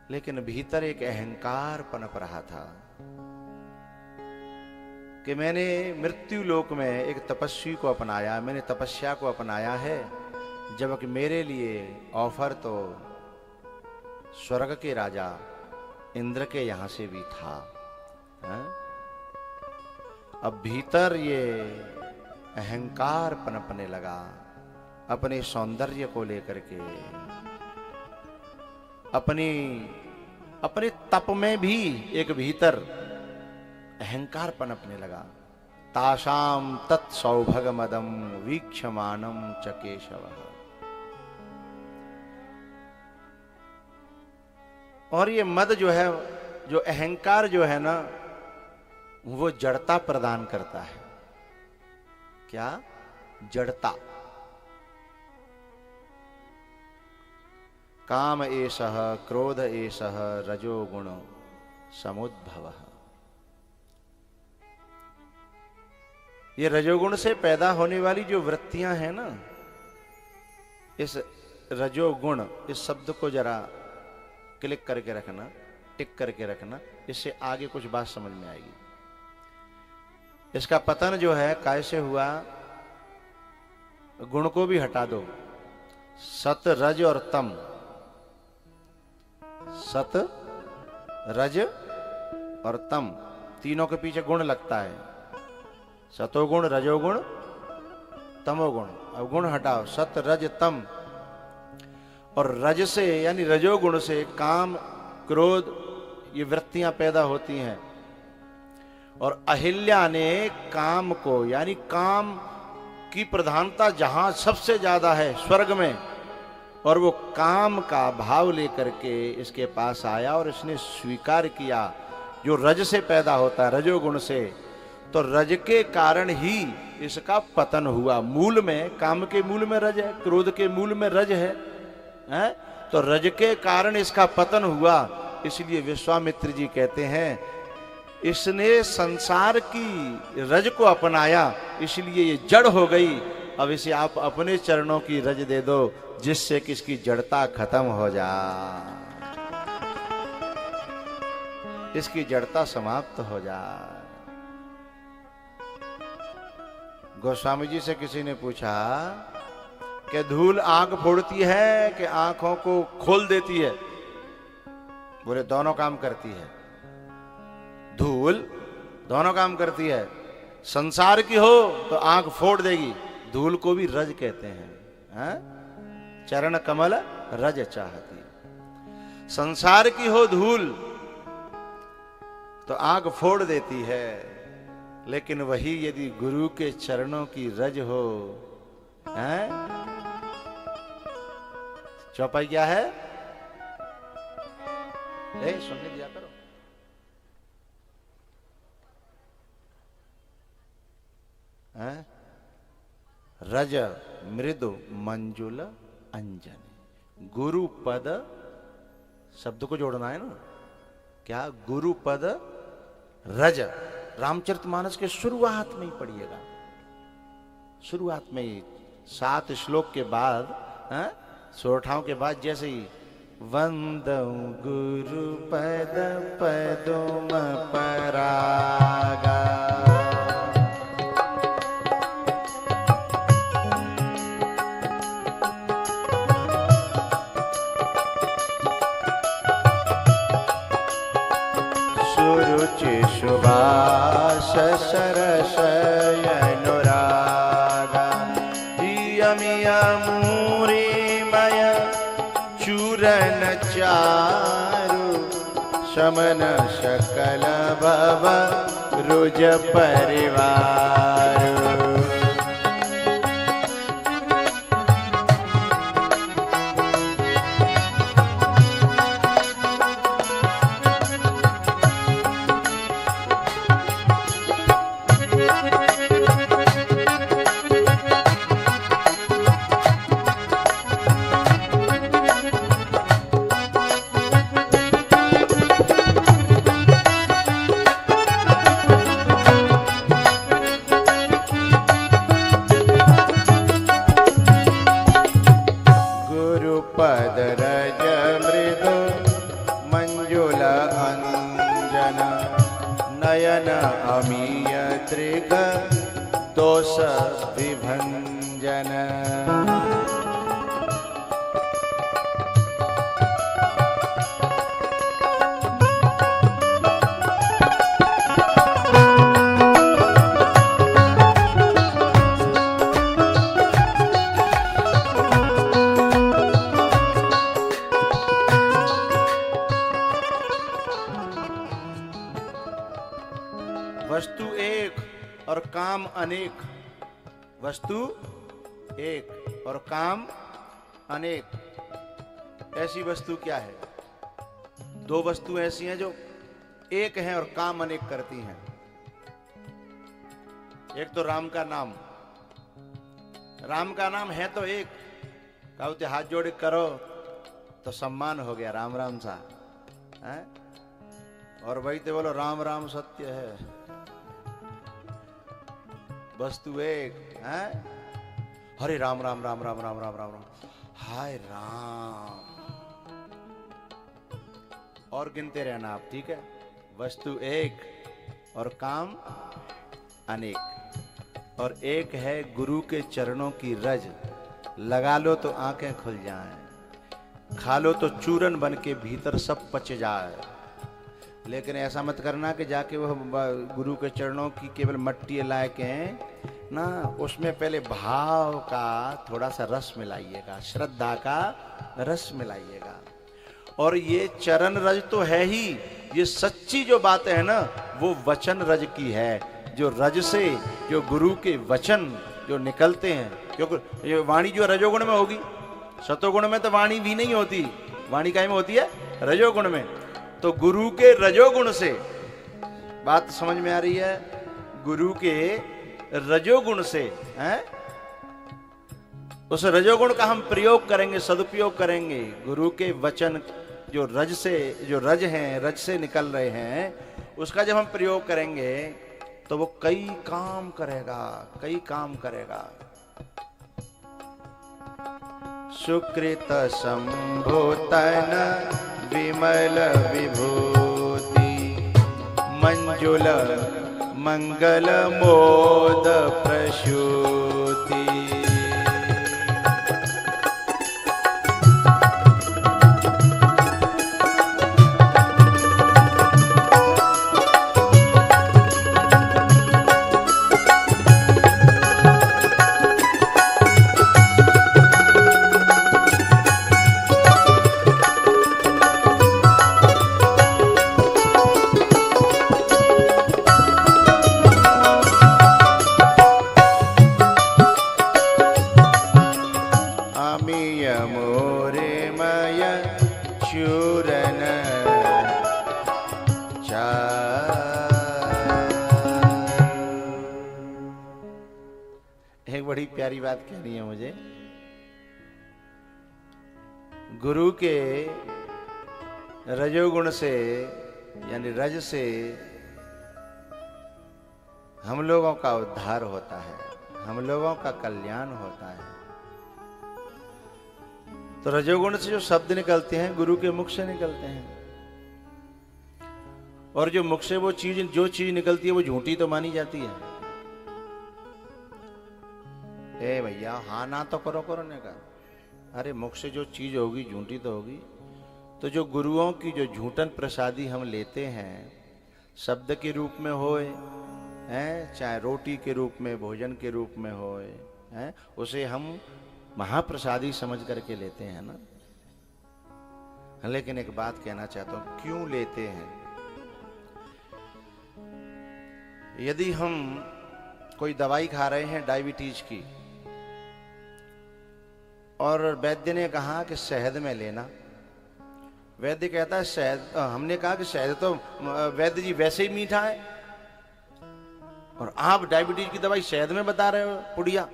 लेकिन भीतर एक अहंकार पनप रहा था कि मैंने मृत्यु लोक में एक तपस्वी को अपनाया, मैंने तपस्या को अपनाया है, जबकि मेरे लिए ऑफर तो स्वर्ग के राजा इंद्र के यहां से भी था। है? अब भीतर ये अहंकार पनपने लगा, अपने सौंदर्य को लेकर के, अपने तप में भी एक भीतर अहंकार पनपने लगा। ताशाम तत्सौभगमदम वीक्षमानम च केशवः। और ये मद जो है, जो अहंकार जो है ना, वो जड़ता प्रदान करता है। क्या? जड़ता। काम एषः क्रोध एषः रजोगुण समुद्भवः। ये रजोगुण से पैदा होने वाली जो वृत्तियां हैं ना, इस रजोगुण, इस शब्द को जरा क्लिक करके रखना, टिक करके रखना, इससे आगे कुछ बात समझ में आएगी। इसका पतन जो है कैसे हुआ? गुण को भी हटा दो, सत रज और तम, सत रज और तम, तीनों के पीछे गुण लगता है। सतोगुण, रजोगुण, तमोगुण। अब गुण हटाओ, सत रज तम। और रज से यानी रजोगुण से काम, क्रोध, ये वृत्तियां पैदा होती हैं। और अहिल्या ने काम को, यानी काम की प्रधानता जहां सबसे ज्यादा है, स्वर्ग में, और वो काम का भाव लेकर के इसके पास आया और इसने स्वीकार किया जो रज से पैदा होता है, रजोगुण से। तो रज के कारण ही इसका पतन हुआ। मूल में, काम के मूल में रज है, क्रोध के मूल में रज है, तो रज के कारण इसका पतन हुआ। इसलिए विश्वामित्र जी कहते हैं, इसने संसार की रज को अपनाया, इसलिए ये जड़ हो गई। अब इसे आप अपने चरणों की रज दे दो, जिससे कि इसकी जड़ता खत्म हो जाए, इसकी जड़ता समाप्त हो जाए। गोस्वामी जी से किसी ने पूछा कि धूल आंख फोड़ती है कि आंखों को खोल देती है? बोले दोनों काम करती है। धूल दोनों काम करती है। संसार की हो तो आंख फोड़ देगी, धूल को भी रज कहते हैं। चरण कमल रज चाहती। संसार की हो धूल तो आग फोड़ देती है, लेकिन वही यदि गुरु के चरणों की रज हो, हैं? चौपाई क्या है? सुनने दिया करो। हैं? रज मृदु मंजुल अंजन, गुरु पद, शब्द को जोड़ना है ना, क्या? गुरु पद रज। रामचरितमानस के शुरुआत में ही पढ़िएगा, शुरुआत में ही 7 श्लोक के बाद, सोरठाओं के बाद जैसे ही वंदऊ गुरु पद पदुम परागा, सुरुचि सुभाष सरसय अनुरागा, मूरिमय चूरन चारु, शमन सकल भव रुज परिवार। नयन अमीय दृग दोष विभंजन, वस्तु एक और काम अनेक, वस्तु एक और काम अनेक। ऐसी वस्तु क्या है? 2 वस्तु ऐसी हैं जो एक हैं और काम अनेक करती हैं। एक तो राम का नाम, राम का नाम है तो एक, कहते हाथ जोड़ करो तो सम्मान हो गया, राम राम सा है? और वही तो बोलो राम राम सत्य है। वस्तु एक है, हरे राम राम राम राम राम राम राम राम, हाय राम, और गिनते रहना आप, ठीक है? वस्तु एक और काम अनेक। और एक है गुरु के चरणों की रज, लगा लो तो आंखें खुल जाएं, खा लो तो चूरन बन के भीतर सब पच जाए। लेकिन ऐसा मत करना कि जाके वह गुरु के चरणों की केवल मट्टी लायक हैं ना, उसमें पहले भाव का थोड़ा सा रस मिलाइएगा, श्रद्धा का रस मिलाइएगा। और ये चरण रज तो है ही, ये सच्ची जो बात है ना, वो वचन रज की है। जो रज से, जो गुरु के वचन जो निकलते हैं, क्योंकि ये वाणी जो रजोगुण में होगी, सतोगुण में तो वाणी भी नहीं होती, वाणी काय में होती है? रजोगुण में। तो गुरु के रजोगुण से, बात समझ में आ रही है? गुरु के रजोगुण से, हैं? उस रजोगुण का हम प्रयोग करेंगे, सदुपयोग करेंगे। गुरु के वचन जो रज से, जो रज हैं, रज से निकल रहे हैं, उसका जब हम प्रयोग करेंगे तो वो कई काम करेगा, कई काम करेगा। सुकृत संभोतन विमल विभूति, मंजुल मंगल मोद प्रसूति। बड़ी प्यारी बात कहनी है मुझे। गुरु के रजोगुण से यानी रज से हम लोगों का उद्धार होता है, हम लोगों का कल्याण होता है। तो रजोगुण से जो शब्द निकलते हैं गुरु के मुख से निकलते हैं, और जो मुख से वो चीज जो चीज निकलती है वो झूठी तो मानी जाती है। ए भैया हाँ ना तो करो करो ने का, अरे मुख से जो चीज होगी झूठी तो होगी। तो जो गुरुओं की जो झूठन प्रसादी हम लेते हैं, शब्द के रूप में होए हैं, चाहे रोटी के रूप में भोजन के रूप में होए हैं, उसे हम महाप्रसादी समझ करके लेते हैं ना। लेकिन एक बात कहना चाहता हूं, क्यों लेते हैं? यदि हम कोई दवाई खा रहे हैं डायबिटीज की, और वैद्य ने कहा कि शहद में लेना, वैद्य कहता है शहद, हमने कहा कि शहद तो वैद्य जी वैसे ही मीठा है, और आप डायबिटीज की दवाई शहद में बता रहे हो पुड़िया।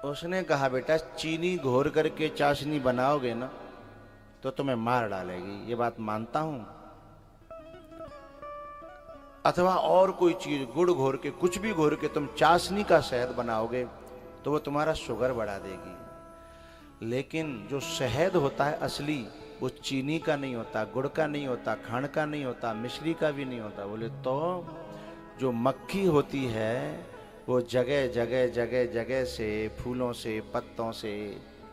उसने कहा बेटा चीनी घोर करके चाशनी बनाओगे ना तो तुम्हें मार डालेगी, ये बात मानता हूं। अथवा और कोई चीज गुड़ घोर के कुछ भी घोर के तुम चाशनी का शहद बनाओगे तो वो तुम्हारा शुगर बढ़ा देगी। लेकिन जो शहद होता है असली, वो चीनी का नहीं होता, गुड़ का नहीं होता, खांड का नहीं होता, मिश्री का भी नहीं होता। बोले तो जो मक्खी होती है वो जगह जगह जगह जगह से, फूलों से, पत्तों से,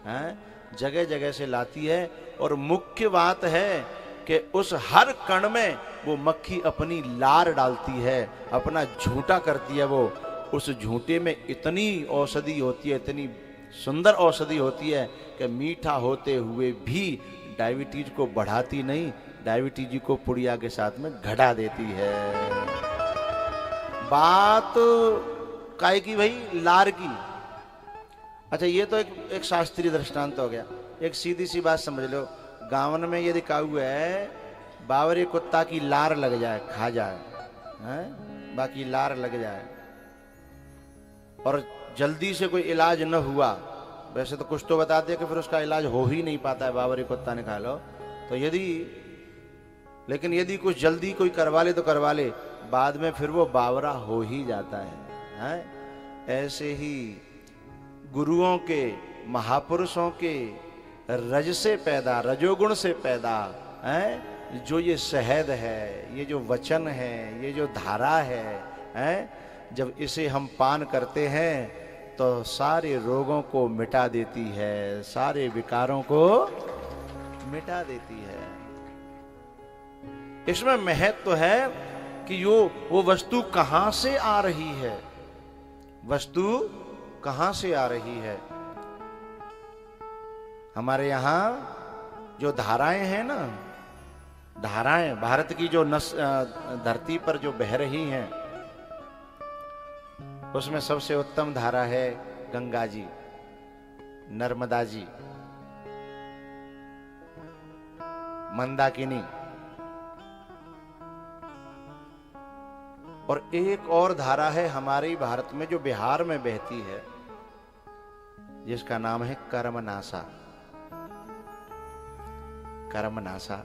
हैं, जगह जगह से लाती है। और मुख्य बात है कि उस हर कण में वो मक्खी अपनी लार डालती है, अपना झूठा करती है। वो उस झूठे में इतनी औषधि होती है, इतनी सुंदर औषधि होती है कि मीठा होते हुए भी डायबिटीज को बढ़ाती नहीं, डायबिटीज को पुड़िया के साथ में घटा देती है। बात काय की भाई? लार की। अच्छा ये तो एक शास्त्रीय दृष्टांत हो गया। एक सीधी सी बात समझ लो, गावन में यदि काऊ है बावरे कुत्ता की लार लग जाए, खा जाए, हैं, बाकी लार लग जाए, और जल्दी से कोई इलाज न हुआ, वैसे तो कुछ तो बताते हैं कि फिर उसका इलाज हो ही नहीं पाता है, बावरी कुत्ता ने खा लो तो लेकिन यदि कुछ जल्दी कोई करवा ले तो करवा ले, बाद में फिर वो बावरा हो ही जाता है। ऐसे ही गुरुओं के, महापुरुषों के रज से पैदा, रजोगुण से पैदा है जो ये शहद है, ये जो वचन है, ये जो धारा है, जब इसे हम पान करते हैं तो सारे रोगों को मिटा देती है, सारे विकारों को मिटा देती है। इसमें महत्व है कि वो वस्तु कहां से आ रही है, वस्तु कहां से आ रही है। हमारे यहां जो धाराएं हैं ना, धाराएं भारत की जो धरती पर जो बह रही हैं, उसमें सबसे उत्तम धारा है गंगा जी, नर्मदा जी, मंदाकिनी, और एक और धारा है हमारे भारत में जो बिहार में बहती है, जिसका नाम है कर्मनासा। कर्मनासा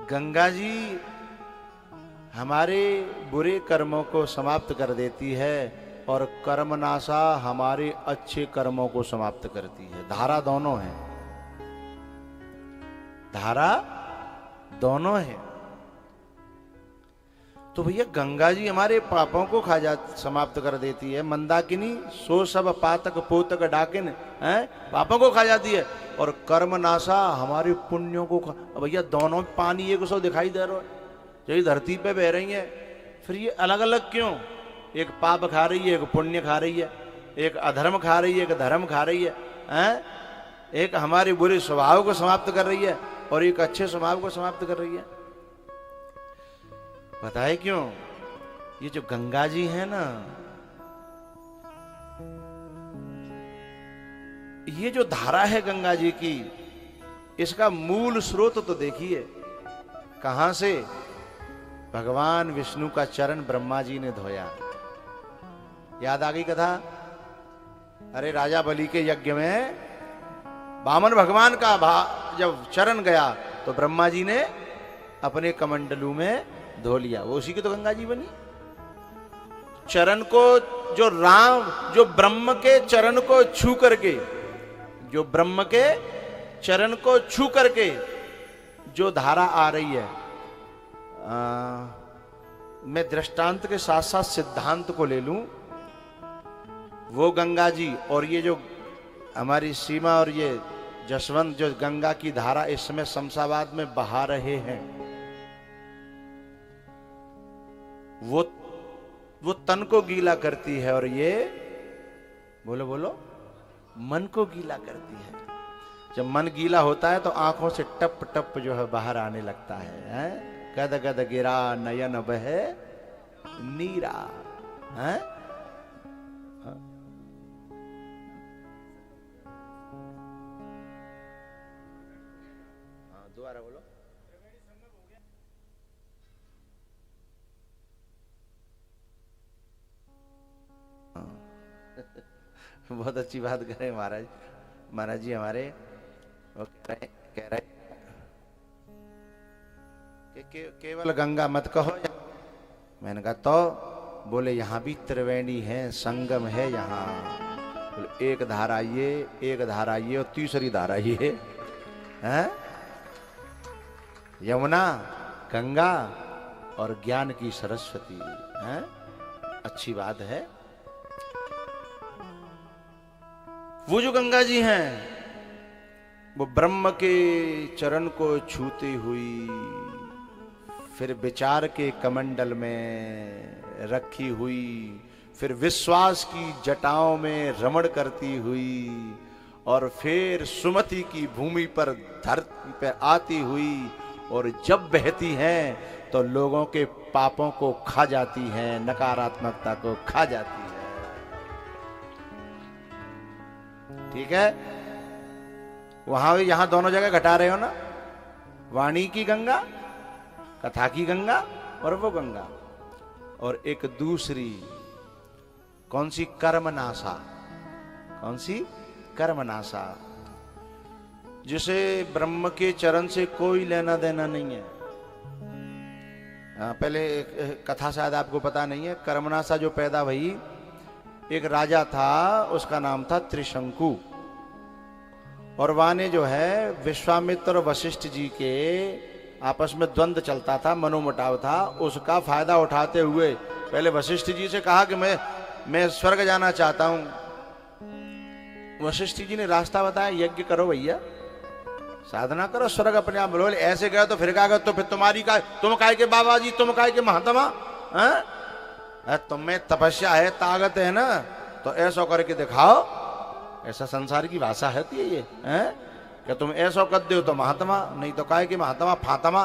गंगा जी हमारे बुरे कर्मों को समाप्त कर देती है, और कर्मनासा हमारे अच्छे कर्मों को समाप्त करती है। धारा दोनों है, धारा दोनों है। तो भैया गंगा जी हमारे पापों को समाप्त कर देती है, मंदाकिनी सो सब पातक पोतक डाकिन है, पापों को खा जाती है, और कर्मनासा हमारे पुण्यों को भैया दोनों पानी एक सौ दिखाई दे रहा है, जो धरती पे बह रही है, फिर ये अलग अलग क्यों? एक पाप खा रही है, एक पुण्य खा रही है, एक अधर्म खा रही है, एक धर्म खा रही है, एक हमारे बुरे स्वभाव को समाप्त कर रही है और एक अच्छे स्वभाव को समाप्त कर रही है। बताए क्यों? ये जो गंगा जी है ना, ये जो धारा है गंगा जी की, इसका मूल स्रोत तो देखिए कहां से? भगवान विष्णु का चरण ब्रह्मा जी ने धोया। याद आ गई कथा? अरे राजा बलि के यज्ञ में वामन भगवान का जब चरण गया तो ब्रह्मा जी ने अपने कमंडलू में धो लिया। वो उसी की तो गंगा जी बनी। चरण को जो ब्रह्म के चरण को छू करके, जो ब्रह्म के चरण को छू करके जो धारा आ रही है, मैं दृष्टांत के साथ साथ सिद्धांत को ले लूं, वो गंगा जी और ये जो हमारी सीमा और ये जसवंत जो गंगा की धारा इस समय शमशाबाद में बहा रहे हैं, वो तन को गीला करती है और ये बोलो बोलो मन को गीला करती है। जब मन गीला होता है तो आंखों से टप टप जो है बाहर आने लगता है, गद गद गिरा नयन बहे नीरा है। दोबारा बोलो। बहुत अच्छी बात कर रहे हैं महाराज। महाराज जी हमारे वो कह रहे कि केवल गंगा मत कहो। मैंने कहा तो बोले यहाँ भी त्रिवेणी है, संगम है यहाँ। बोले एक धारा ये, एक धारा ये और तीसरी धारा ये है, यमुना, गंगा और ज्ञान की सरस्वती है। अच्छी बात है। वो जो गंगा जी हैं वो ब्रह्म के चरण को छूती हुई, फिर विचार के कमंडल में रखी हुई, फिर विश्वास की जटाओं में रमण करती हुई और फिर सुमति की भूमि पर धरती पर आती हुई और जब बहती हैं तो लोगों के पापों को खा जाती हैं, नकारात्मकता को खा जाती है। ठीक है, वहां यहां दोनों जगह घटा रहे हो ना, वाणी की गंगा, कथा की गंगा और वो गंगा, और एक दूसरी कौन सी? कर्मनाशा। कौन सी? कर्मनाशा, जिसे ब्रह्म के चरण से कोई लेना देना नहीं है। पहले कथा शायद आपको पता नहीं है। कर्मनाशा जो पैदा हुई, एक राजा था, उसका नाम था त्रिशंकु, और वहां ने जो है विश्वामित्र और वशिष्ठ जी के आपस में द्वंद्व चलता था, मनोमुटाव था। उसका फायदा उठाते हुए पहले वशिष्ठ जी से कहा कि मैं स्वर्ग जाना चाहता हूं। वशिष्ठ जी ने रास्ता बताया, यज्ञ करो भैया, साधना करो, स्वर्ग अपने आप बोले। ऐसे गए तो फिर कहा तो फिर तुम्हारी का, तुम काहे के बाबा जी, तुम काहे के महात्मा, तुम में तपस्या है, ताकत है ना, तो ऐसा करके दिखाओ। ऐसा संसार की भाषा है ये कि तुम ऐसा कर दो तो महात्मा, नहीं तो काहे के महात्मा फातमा,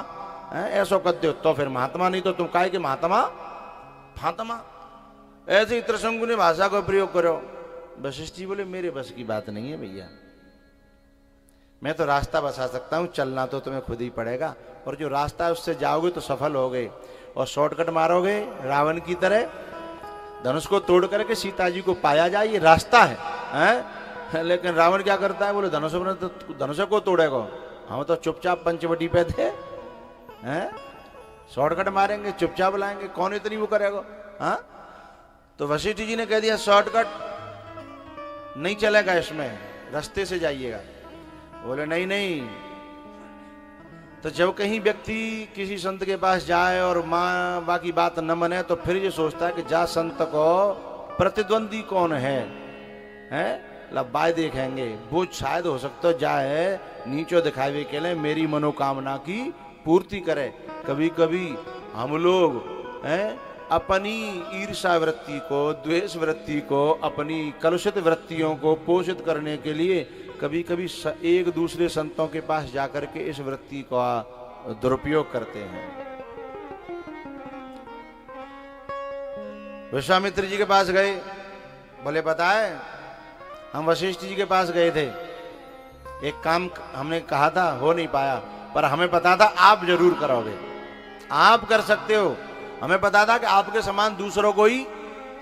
ऐसा कर दो तो फिर महात्मा, नहीं तो तुम काहे के महात्मा फातमा। ऐसे ही त्रिशंकु ने भाषा को प्रयोग करो। वशिष्ठ जी बोले मेरे बस की बात नहीं है भैया, मैं तो रास्ता बता सकता हूं, चलना तो तुम्हें खुद ही पड़ेगा, और जो रास्ता है उससे जाओगे तो सफल होगे, और शॉर्टकट मारोगे रावण की तरह, धनुष को तोड़ करके सीता जी को पाया जाए, ये रास्ता है। लेकिन रावण क्या करता है? बोले धनुष को तोड़ेगा, हम तो चुपचाप पंचवटी पे थे, शॉर्टकट मारेंगे, चुपचाप लाएंगे, कौन इतनी वो करेगा? हाँ, तो वशिष्ठ जी ने कह दिया शॉर्टकट नहीं चलेगा, इसमें रास्ते से जाइएगा। बोले नहीं नहीं। तो जब कहीं व्यक्ति किसी संत के पास जाए और माँ बाकी बात न मने, तो फिर ये सोचता है कि जा संत को प्रतिद्वंदी कौन है, लब्बाई देखेंगे, वो शायद हो सकता जाए नीचो दिखावे के लिए मेरी मनोकामना की पूर्ति करे। कभी कभी हम लोग अपनी ईर्षा वृत्ति को, द्वेष वृत्ति को, अपनी कलुषित वृत्तियों को पोषित करने के लिए कभी कभी एक दूसरे संतों के पास जाकर के इस वृत्ति का दुरुपयोग करते हैं। विश्वामित्र जी के पास गए, बोले बताए हम वशिष्ठ जी के पास गए थे, एक काम हमने कहा था, हो नहीं पाया, पर हमें पता था आप जरूर करोगे। आप कर सकते हो। हमें पता था कि आपके समान दूसरों कोई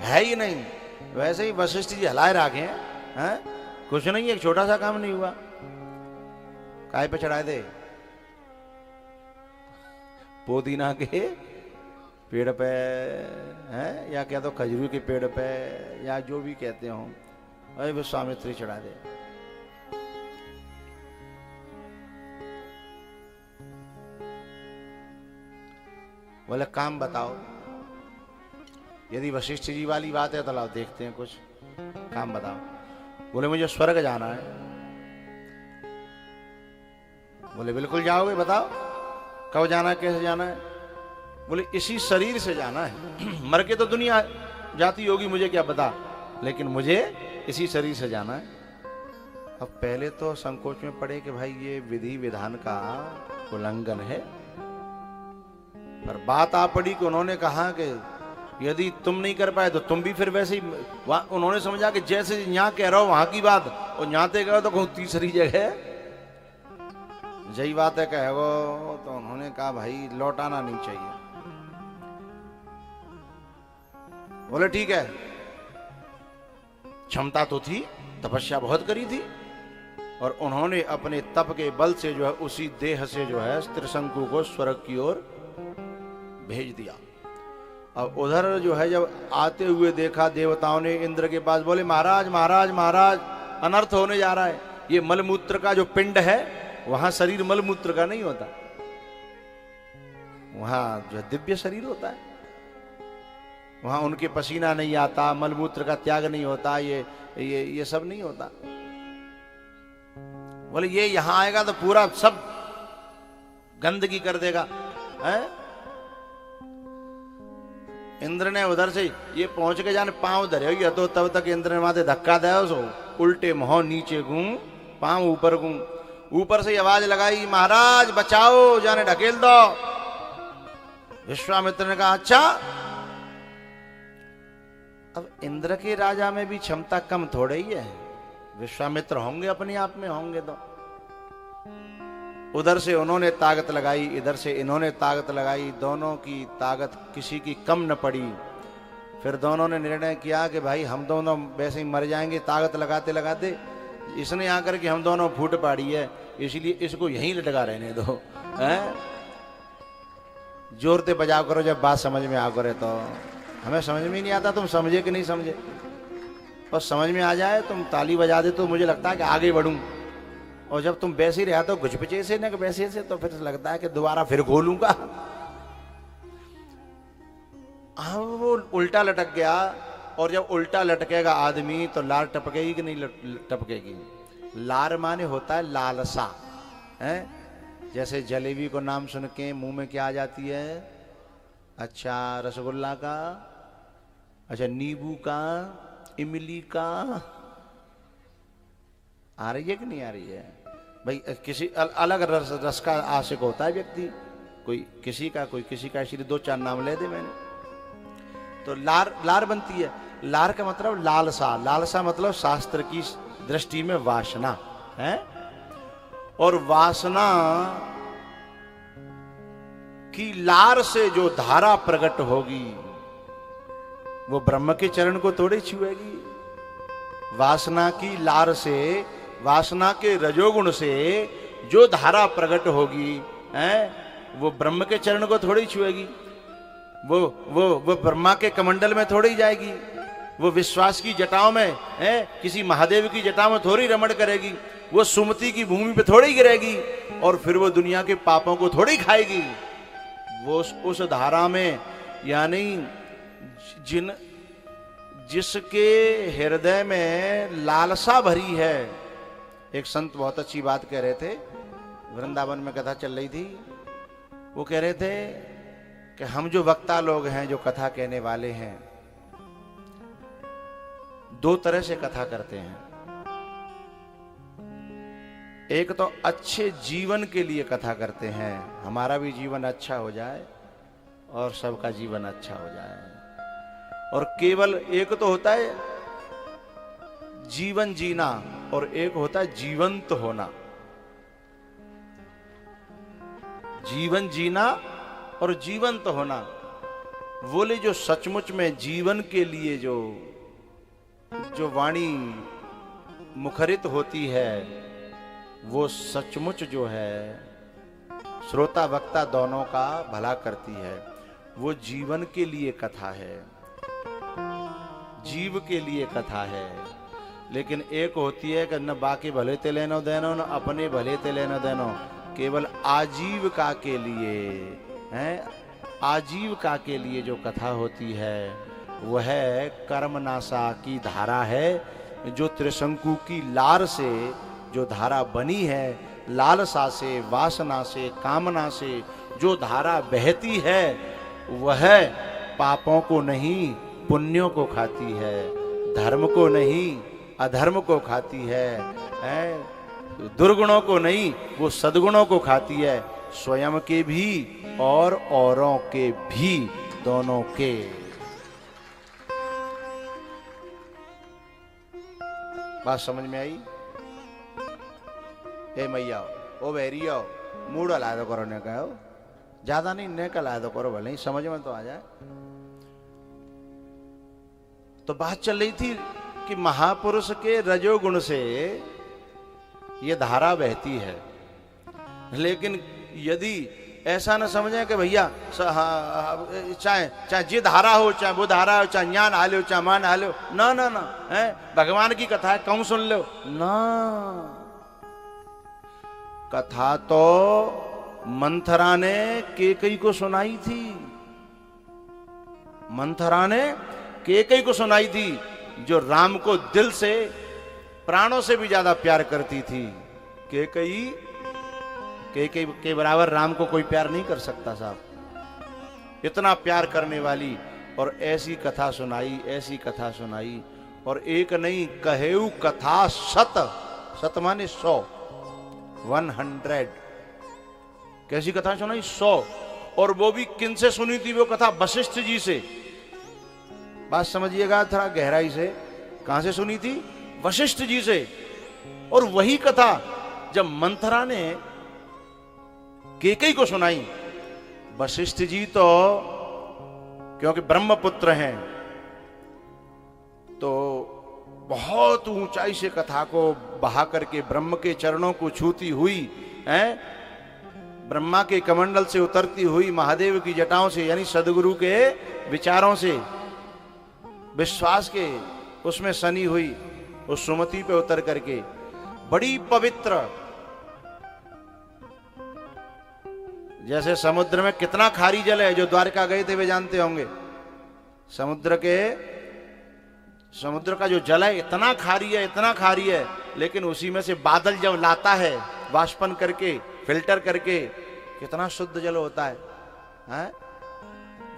है ही नहीं। वैसे ही वशिष्ठ जी हलाए राखे हैं, कुछ नहीं, एक छोटा सा काम नहीं हुआ। काय पे चढ़ाए थे? पुदीना के पेड़ पे हैं, या क्या तो खजूर के पेड़ पे, या जो भी कहते हो। अरे विश्वामित्री चढ़ा दे। बोले काम बताओ। यदि वशिष्ठ जी वाली बात है तो लाओ देखते हैं कुछ, काम बताओ। बोले मुझे स्वर्ग जाना है। बोले बिल्कुल जाओगे, बताओ कब जाना है, कैसे जाना है? बोले इसी शरीर से जाना है। मर के तो दुनिया जाती होगी, मुझे क्या पता, लेकिन मुझे इसी शरीर से जाना है। अब पहले तो संकोच में पड़े कि भाई ये विधि विधान का उल्लंघन है, पर बात आ पड़ी कि उन्होंने कहा कि यदि तुम नहीं कर पाए तो तुम भी फिर वैसे ही। उन्होंने समझा कि जैसे यहाँ कह रहा हो वहां की बात, और यहाँ गए तो कहूँ तीसरी जगह यही बात है कहो। तो उन्होंने कहा भाई लौटाना नहीं चाहिए। बोले ठीक है। क्षमता तो थी, तपस्या बहुत करी थी, और उन्होंने अपने तप के बल से जो है उसी देह से जो है त्रिशंकु को स्वर्ग की ओर भेज दिया। अब उधर जो है जब आते हुए देखा देवताओं ने इंद्र के पास, बोले महाराज महाराज महाराज अनर्थ होने जा रहा है। ये मलमूत्र का जो पिंड है, वहां शरीर मलमूत्र का नहीं होता, वहां जो दिव्य शरीर होता है। वहां उनके पसीना नहीं आता, मलमूत्र का त्याग नहीं होता, ये सब नहीं होता। बोले ये यहां आएगा तो पूरा सब गंदगी कर देगा, है? इंद्र ने उधर से ये पहुंच के जाने पांव धरे, तो तब तक इंद्र ने माथे धक्का दिया उसको, उल्टे मुंह नीचे घूम, पांव ऊपर घूम। ऊपर से आवाज लगाई, महाराज बचाओ, जाने ढकेल दो। विश्वामित्र ने कहा अच्छा। अब इंद्र के राजा में भी क्षमता कम थोड़ी ही है, विश्वामित्र होंगे अपने आप में होंगे। तो उधर से उन्होंने ताकत लगाई, इधर से इन्होंने ताकत लगाई, दोनों की ताकत किसी की कम न पड़ी। फिर दोनों ने निर्णय किया कि भाई हम दोनों वैसे ही मर जाएंगे ताकत लगाते लगाते। इसने आकर के हम दोनों फूट पाड़ी है, इसलिए इसको यहीं लटका रहने दो, हैं? जोर से बजाव करो जब बात समझ में आ करे। तो हमें समझ में नहीं आता तुम समझे कि नहीं समझे, और समझ में आ जाए तुम ताली बजा दे तो मुझे लगता है कि आगे बढ़ूं, और जब तुम वैसे ही रहा तो घुचपिचे से न वैसे से, तो फिर लगता है कि दोबारा फिर खोलूंगा। वो उल्टा लटक गया, और जब उल्टा लटकेगा आदमी तो लार टपकेगी कि नहीं टपकेगी? लार माने होता है लालसा, है? जैसे जलेबी को नाम सुन के मुंह में क्या आ जाती है? अच्छा रसगुल्ला का, अच्छा नींबू का, इमली का। आ रही है कि नहीं आ रही है भाई? किसी अलग रस का आशिक होता है व्यक्ति, कोई किसी का, कोई किसी का, इसलिए दो चार नाम ले दे मैंने। तो लार बनती है। लार का मतलब लालसा, लालसा मतलब शास्त्र की दृष्टि में वासना है। और वासना की लार से जो धारा प्रकट होगी वो ब्रह्म के चरण को थोड़ी छुएगी। वासना की लार से, वासना के रजोगुण से जो धारा प्रकट होगी, है, वो ब्रह्म के चरण को थोड़ी छुएगी। वो ब्रह्मा के कमंडल में थोड़ी जाएगी। वो विश्वास की जटाओं में, है, किसी महादेव की जटाओं में थोड़ी रमण करेगी। वो सुमति की भूमि पे थोड़ी गिरेगी, और फिर वो दुनिया के पापों को थोड़ी खाएगी। वो उस धारा में, यानी जिसके हृदय में लालसा भरी है। एक संत बहुत अच्छी बात कह रहे थे, वृंदावन में कथा चल रही थी। वो कह रहे थे कि हम जो वक्ता लोग हैं, जो कथा कहने वाले हैं, दो तरह से कथा करते हैं। एक तो अच्छे जीवन के लिए कथा करते हैं, हमारा भी जीवन अच्छा हो जाए और सबका जीवन अच्छा हो जाए। और केवल एक तो होता है जीवन जीना, और एक होता है जीवंत होना। जीवन जीना और जीवंत होना, बोले जो सचमुच में जीवन के लिए जो वाणी मुखरित होती है, वो सचमुच जो है श्रोता वक्ता दोनों का भला करती है। वो जीवन के लिए कथा है, जीव के लिए कथा है। लेकिन एक होती है कि न बाकी भले ते लेनो देनो, न अपने भले ते लेनो देनो, केवल आजीविका के लिए है, आजीविका के लिए जो कथा होती है वह है कर्मनाशा की धारा है। जो त्रिशंकु की लार से जो धारा बनी है, लालसा से, वासना से, कामना से जो धारा बहती है, वह पापों को नहीं पुण्यों को खाती है, धर्म को नहीं अधर्म को खाती है, दुर्गुणों को नहीं वो सद्गुणों को खाती है, स्वयं के भी और औरों के भी, दोनों के। बात समझ में आई? ए मैया ओ बैरिया मूड हला दो करो, ने कहो ज्यादा नहीं, ने कला दो करो, भले ही समझ में तो आ जाए। तो बात चल रही थी कि महापुरुष के रजोगुण से ये धारा बहती है। लेकिन यदि ऐसा न समझे कि भैया चाहे जे धारा हो, चाहे वो धारा हो, चाहे ज्ञान हालो, चाहे मान हालो, ना ना ना है, भगवान की कथा है कहूं सुन लो ना। कथा तो मंथरा ने केकई को सुनाई थी, मंथरा ने केकई को सुनाई थी, जो राम को दिल से प्राणों से भी ज्यादा प्यार करती थी। केकई के बराबर राम को कोई प्यार नहीं कर सकता साहब, इतना प्यार करने वाली। और ऐसी कथा सुनाई, ऐसी कथा सुनाई, और एक नहीं कहेऊ कथा शत, शत माने 100, 100। कैसी कथा सुनाई? 100। और वो भी किन से सुनी थी वो कथा? वशिष्ठ जी से। बात समझिएगा थोड़ा गहराई से, कहां से सुनी थी? वशिष्ठ जी से। और वही कथा जब मंथरा ने केकई को सुनाई, वशिष्ठ जी तो क्योंकि ब्रह्मपुत्र हैं तो बहुत ऊंचाई से कथा को बहा करके ब्रह्म के चरणों को छूती हुई है, ब्रह्मा के कमंडल से उतरती हुई महादेव की जटाओं से, यानी सदगुरु के विचारों से, विश्वास के उसमें सनी हुई, उस सुमति पे उतर करके बड़ी पवित्र, जैसे समुद्र में कितना खारी जल है, जो द्वारका गए थे वे जानते होंगे। समुद्र का जो जल है इतना खारी है, इतना खारी है, लेकिन उसी में से बादल जब लाता है वाष्पन करके, फिल्टर करके, कितना शुद्ध जल होता है?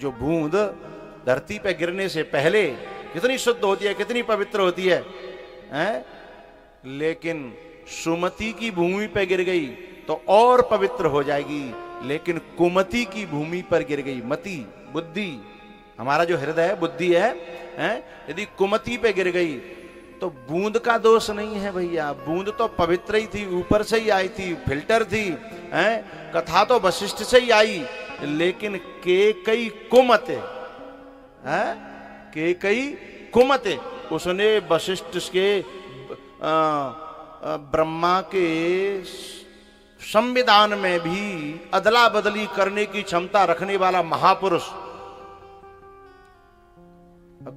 जो बूंद धरती पे गिरने से पहले कितनी शुद्ध होती है, कितनी पवित्र होती है? लेकिन सुमति की भूमि पे गिर गई तो और पवित्र हो जाएगी, लेकिन कुमति की भूमि पर गिर गई, मति बुद्धि, हमारा जो हृदय है बुद्धि है, यदि कुमति पे गिर गई तो बूंद का दोष नहीं है भैया, बूंद तो पवित्र ही थी, ऊपर से ही आई थी, फिल्टर थी, कथा तो वशिष्ठ से ही आई, लेकिन केकई कुमते, केकई कुमते, उसने वशिष्ठ के ब्रह्मा के संविधान में भी अदला बदली करने की क्षमता रखने वाला महापुरुष।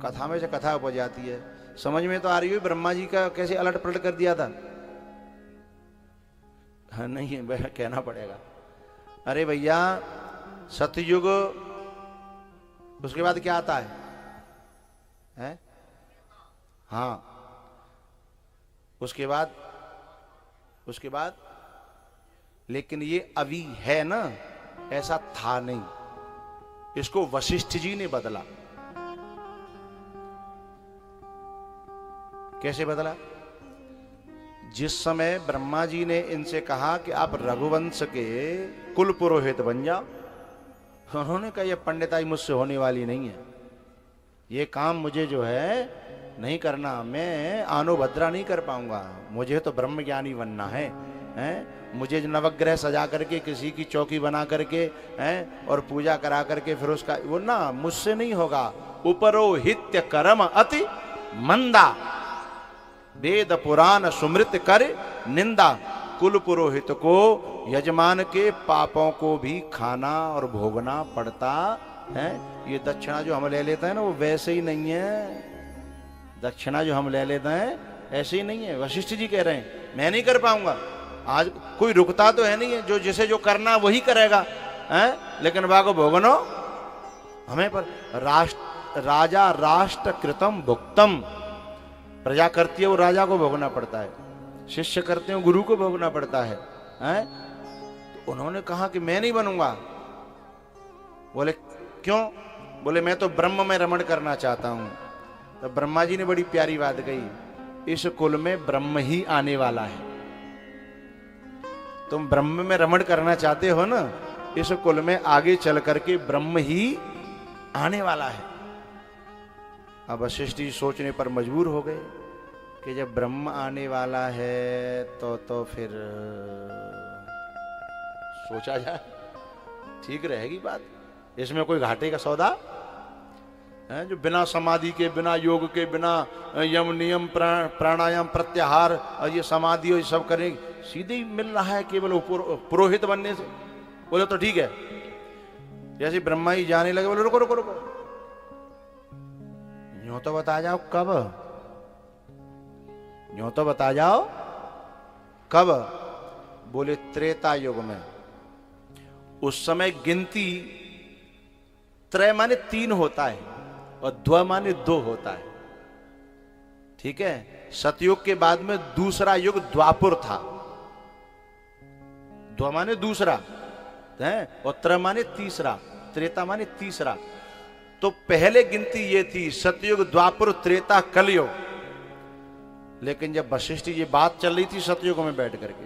कथा में से कथा उपज जाती है, समझ में तो आ रही है ब्रह्मा जी का कैसे अलट पलट कर दिया था? हाँ नहीं कहना पड़ेगा। अरे भैया सतयुग, उसके बाद क्या आता है? हाँ, उसके बाद लेकिन ये अभी है ना, ऐसा था नहीं, इसको वशिष्ठ जी ने बदला। कैसे बदला? जिस समय ब्रह्मा जी ने इनसे कहा कि आप रघुवंश के कुल पुरोहित बन जाओ, उन्होंने कहा यह पंडिताई मुझसे होने वाली नहीं है, ये काम मुझे जो है नहीं करना, मैं आनो भद्रा नहीं कर पाऊंगा, मुझे तो ब्रह्म ज्ञानी बनना है। हैं, मुझे नवग्रह सजा करके किसी की चौकी बना करके हैं और पूजा करा करके फिर उसका वो ना मुझसे नहीं होगा। उपरोहित्य कर्म अति मंदा, वेद पुराण सुमृत कर निंदा। कुल पुरोहित को यजमान के पापों को भी खाना और भोगना पड़ता है। ये दक्षिणा जो हम ले लेते हैं ना वो वैसे ही नहीं है। दक्षिणा जो हम ले लेते हैं ऐसे ही नहीं है। वशिष्ठ जी कह रहे हैं मैं नहीं कर पाऊंगा। आज कोई रुकता तो है नहीं है, जो जिसे जो करना वही करेगा हैं, लेकिन वाको भोगनो हमें पर। राजा राष्ट्र कृतम भुक्तम, प्रजा करती है वो राजा को भोगना पड़ता है, शिष्य करते हैं गुरु को भोगना पड़ता है हैं? तो उन्होंने कहा कि मैं नहीं बनूंगा। बोले क्यों? बोले मैं तो ब्रह्म में रमण करना चाहता हूं। तो ब्रह्मा जी ने बड़ी प्यारी बात कही, इस कुल में ब्रह्म ही आने वाला है। तुम ब्रह्म में रमण करना चाहते हो ना, इस कुल में आगे चल करके ब्रह्म ही आने वाला है। अब वशिष्ठ जी सोचने पर मजबूर हो गए कि जब ब्रह्म आने वाला है तो फिर सोचा जाए, ठीक रहेगी बात। इसमें कोई घाटे का सौदा है? जो बिना समाधि के, बिना योग के, बिना यम नियम प्राणायाम प्रत्याहार और ये समाधि और ये सब करें, सीधे ही मिल रहा है केवल पुरोहित बनने से। बोले तो ठीक है। जैसे ब्रह्मा जी जाने लगे, बोले रुको रुको रुको, यूं तो बता जाओ कब, यूं तो बता जाओ कब। बोले त्रेता युग में। उस समय गिनती त्रय माने 3 होता है और द्व माने 2 होता है, ठीक है। सतयुग के बाद में दूसरा युग द्वापुर था। द्व माने दूसरा है और त्र माने तीसरा, त्रेता माने तीसरा। तो पहले गिनती ये थी सतयुग द्वापुर त्रेता कलयुग। लेकिन जब वशिष्ठ जी ये बात चल रही थी सतयुग में बैठ करके,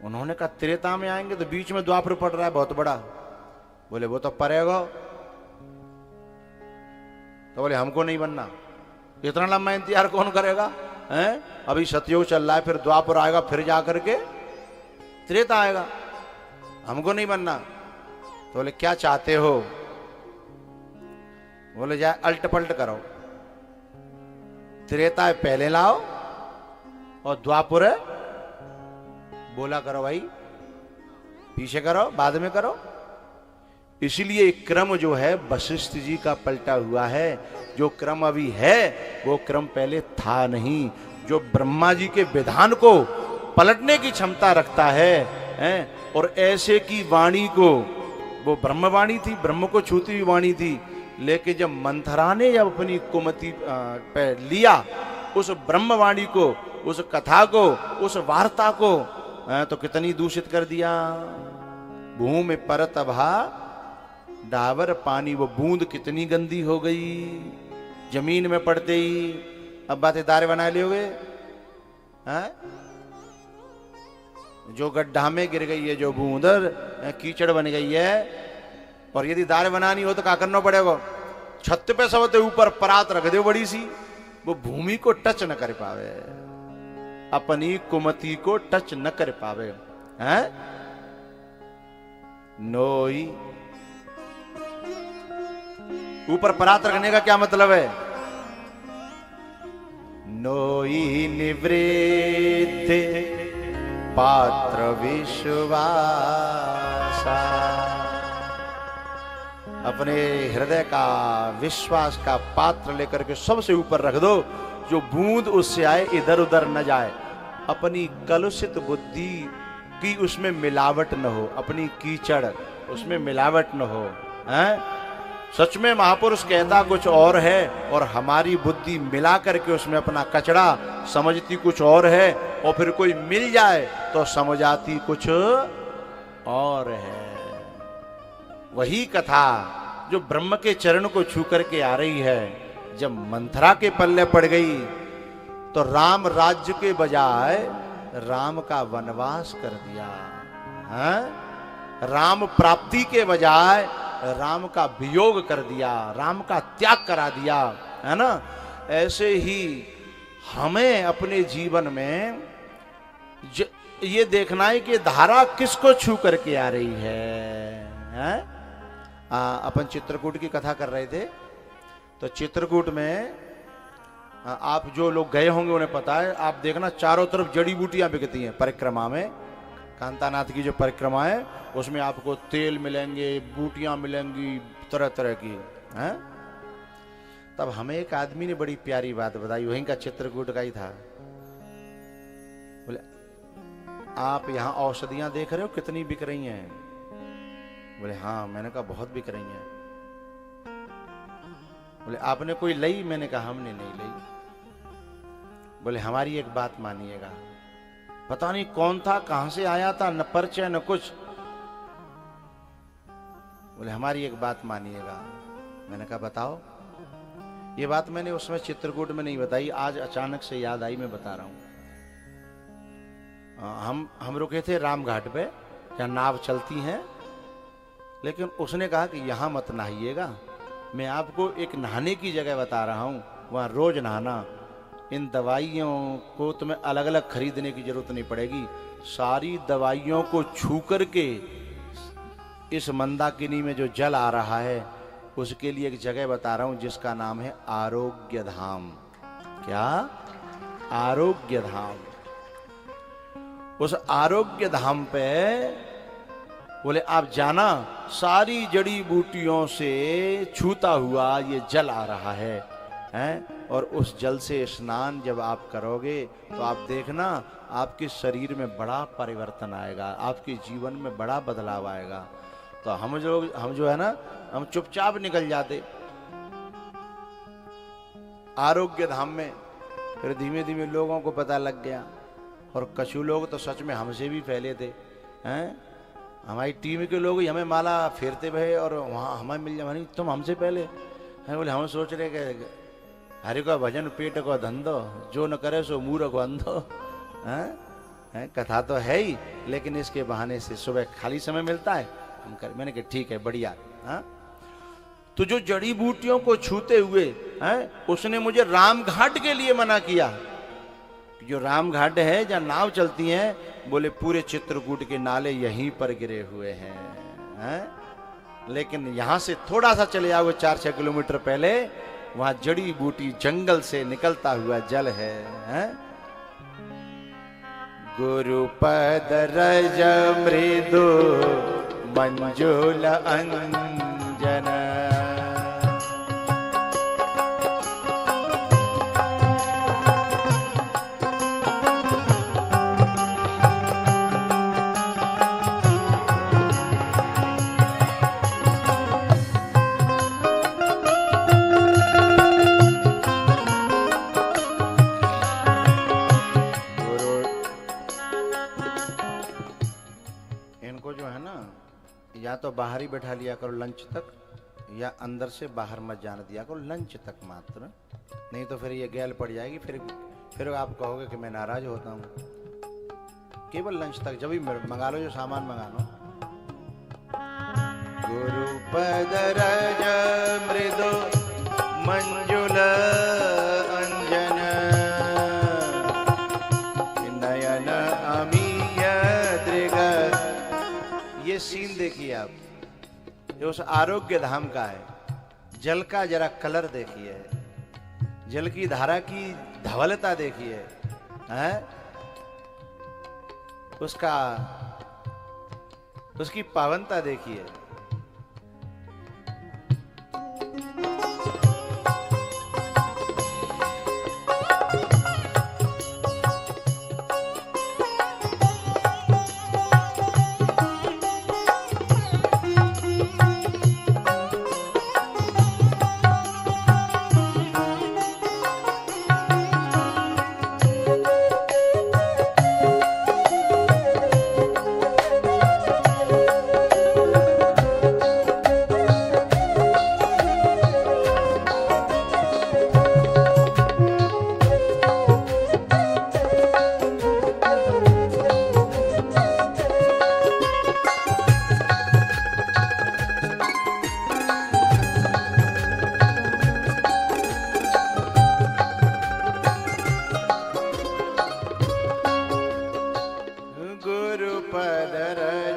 उन्होंने कहा त्रेता में आएंगे तो बीच में द्वापर पड़ रहा है बहुत बड़ा। बोले वो तो पड़ेगा। तो बोले हमको नहीं बनना, इतना लंबा इंतजार कौन करेगा हैं? अभी सतयुग चल रहा है, फिर द्वापर आएगा, फिर जा करके त्रेता आएगा, हमको नहीं बनना। तो बोले क्या चाहते हो? बोले जाए अल्ट पल्ट करो, त्रेता पहले लाओ और द्वापुर बोला करो भाई, पीछे करो, बाद में करो। इसलिए क्रम जो है वशिष्ठ जी का पलटा हुआ है। जो क्रम अभी है वो क्रम पहले था नहीं। जो ब्रह्मा जी के विधान को पलटने की क्षमता रखता है और ऐसे की वाणी को, वो ब्रह्मवाणी थी, ब्रह्म को छूती हुई वाणी थी। लेकिन जब मंथरा ने जब अपनी कुमति पे लिया उस ब्रह्मवाणी को, उस कथा को, उस वार्ता को, तो कितनी दूषित कर दिया। भूमि परत भा डाबर पानी, वो बूंद कितनी गंदी हो गई जमीन में पड़ते ही। अब बातें दारे बना लियोगे हैं? जो गड्ढा में गिर गई है जो बूंद कीचड़ बन गई है, और यदि दारे बनानी हो तो क्या करना पड़ेगा? छत पे सबसे ऊपर परात रख दो बड़ी सी, वो भूमि को टच न कर पावे, अपनी कुमति को टच न कर पावे हैं? नोई ऊपर परात रखने का क्या मतलब है? नोई निवृत्त पात्र विश्वासा, अपने हृदय का विश्वास का पात्र लेकर के सबसे ऊपर रख दो, जो बूंद उससे आए इधर उधर न जाए। अपनी कलुषित बुद्धि की उसमें मिलावट न हो, अपनी कीचड़ उसमें मिलावट न हो हैं? सच में महापुरुष कहता कुछ और है और हमारी बुद्धि मिला करके उसमें अपना कचरा समझती कुछ और है, और फिर कोई मिल जाए तो समझ आती कुछ और है। वही कथा जो ब्रह्म के चरण को छू करके आ रही है, जब मंथरा के पल्ले पड़ गई तो राम राज्य के बजाय राम का वनवास कर दिया है? राम प्राप्ति के बजाय राम का वियोग कर दिया, राम का त्याग करा दिया, है ना? ऐसे ही हमें अपने जीवन में ये देखना है कि धारा किसको छू करके आ रही है? अपन चित्रकूट की कथा कर रहे थे, तो चित्रकूट में आप जो लोग गए होंगे उन्हें पता है, आप देखना चारों तरफ जड़ी बूटियां बिकती हैं परिक्रमा में। कांतानाथ की जो परिक्रमा है उसमें आपको तेल मिलेंगे, बूटियां मिलेंगी तरह तरह की हैं। तब हमें एक आदमी ने बड़ी प्यारी बात बताई, वहीं का चित्रकूट का ही था। बोले आप यहाँ औषधियां देख रहे हो कितनी बिक रही हैं? बोले हाँ। मैंने कहा बहुत बिक रही हैं। बोले आपने कोई लई? मैंने कहा हमने नहीं लई। बोले हमारी एक बात मानिएगा, पता नहीं कौन था, कहां से आया था, न परिचय न कुछ। बोले हमारी एक बात मानिएगा। मैंने कहा बताओ। ये बात मैंने उसमें चित्रकूट में नहीं बताई, आज अचानक से याद आई, मैं बता रहा हूं। हम रुके थे रामघाट पे, जहाँ नाव चलती हैं, लेकिन उसने कहा कि यहां मत नहाइएगा, मैं आपको एक नहाने की जगह बता रहा हूं, वहां रोज नहाना। इन दवाइयों को तुम्हें अलग अलग खरीदने की जरूरत नहीं पड़ेगी, सारी दवाइयों को छू करके इस मंदाकिनी में जो जल आ रहा है उसके लिए एक जगह बता रहा हूं जिसका नाम है आरोग्य धाम। क्या? आरोग्य धाम। उस आरोग्य धाम पे बोले आप जाना, सारी जड़ी बूटियों से छूता हुआ ये जल आ रहा है, हैं? और उस जल से स्नान जब आप करोगे तो आप देखना आपके शरीर में बड़ा परिवर्तन आएगा, आपके जीवन में बड़ा बदलाव आएगा। तो हम जो है ना, हम चुपचाप निकल जाते आरोग्य धाम में। फिर धीमे धीमे लोगों को पता लग गया, और कछु लोग तो सच में हमसे भी फैले थे, हैं? हमारी टीम के लोग ही हमें माला फेरते भये और वहाँ हमें मिल जाए, तुम हमसे पहले हैं। बोले हम सोच रहे कि हरि को भजन पेट को धंधो, जो न करे सो मूर्ख को अंधो। हैं? कथा तो है ही, लेकिन इसके बहाने से सुबह खाली समय मिलता है, हम कर। मैंने कहा ठीक है, बढ़िया। हाँ, तो जो जड़ी बूटियों को छूते हुए हैं, उसने मुझे रामघाट के लिए मना किया। जो रामघाट है जहाँ नाव चलती हैं, बोले पूरे चित्रकूट के नाले यहीं पर गिरे हुए हैं? लेकिन यहां से थोड़ा सा चले जाओगे 4-6 किलोमीटर पहले, वहां जड़ी बूटी जंगल से निकलता हुआ जल है? गुरुपद रज मृदु मंजुल अंजन, या तो बाहर ही बैठा लिया करो लंच तक, या अंदर से बाहर मत जाने दिया करो, लंच तक मात्र। नहीं तो फिर ये गैल पड़ जाएगी, फिर आप कहोगे कि मैं नाराज होता हूँ। केवल लंच तक, जब भी मंगा लो जो सामान मंगा लो। गुरुपद रज मृदु मंजुल अंजन, नयन अमीय दृग। ये सीन देखिए आप, जो उस आरोग्य धाम का है। जल का जरा कलर देखिए, जल की धारा की धवलता देखिए, हैं? उसकी पावनता देखिए। कर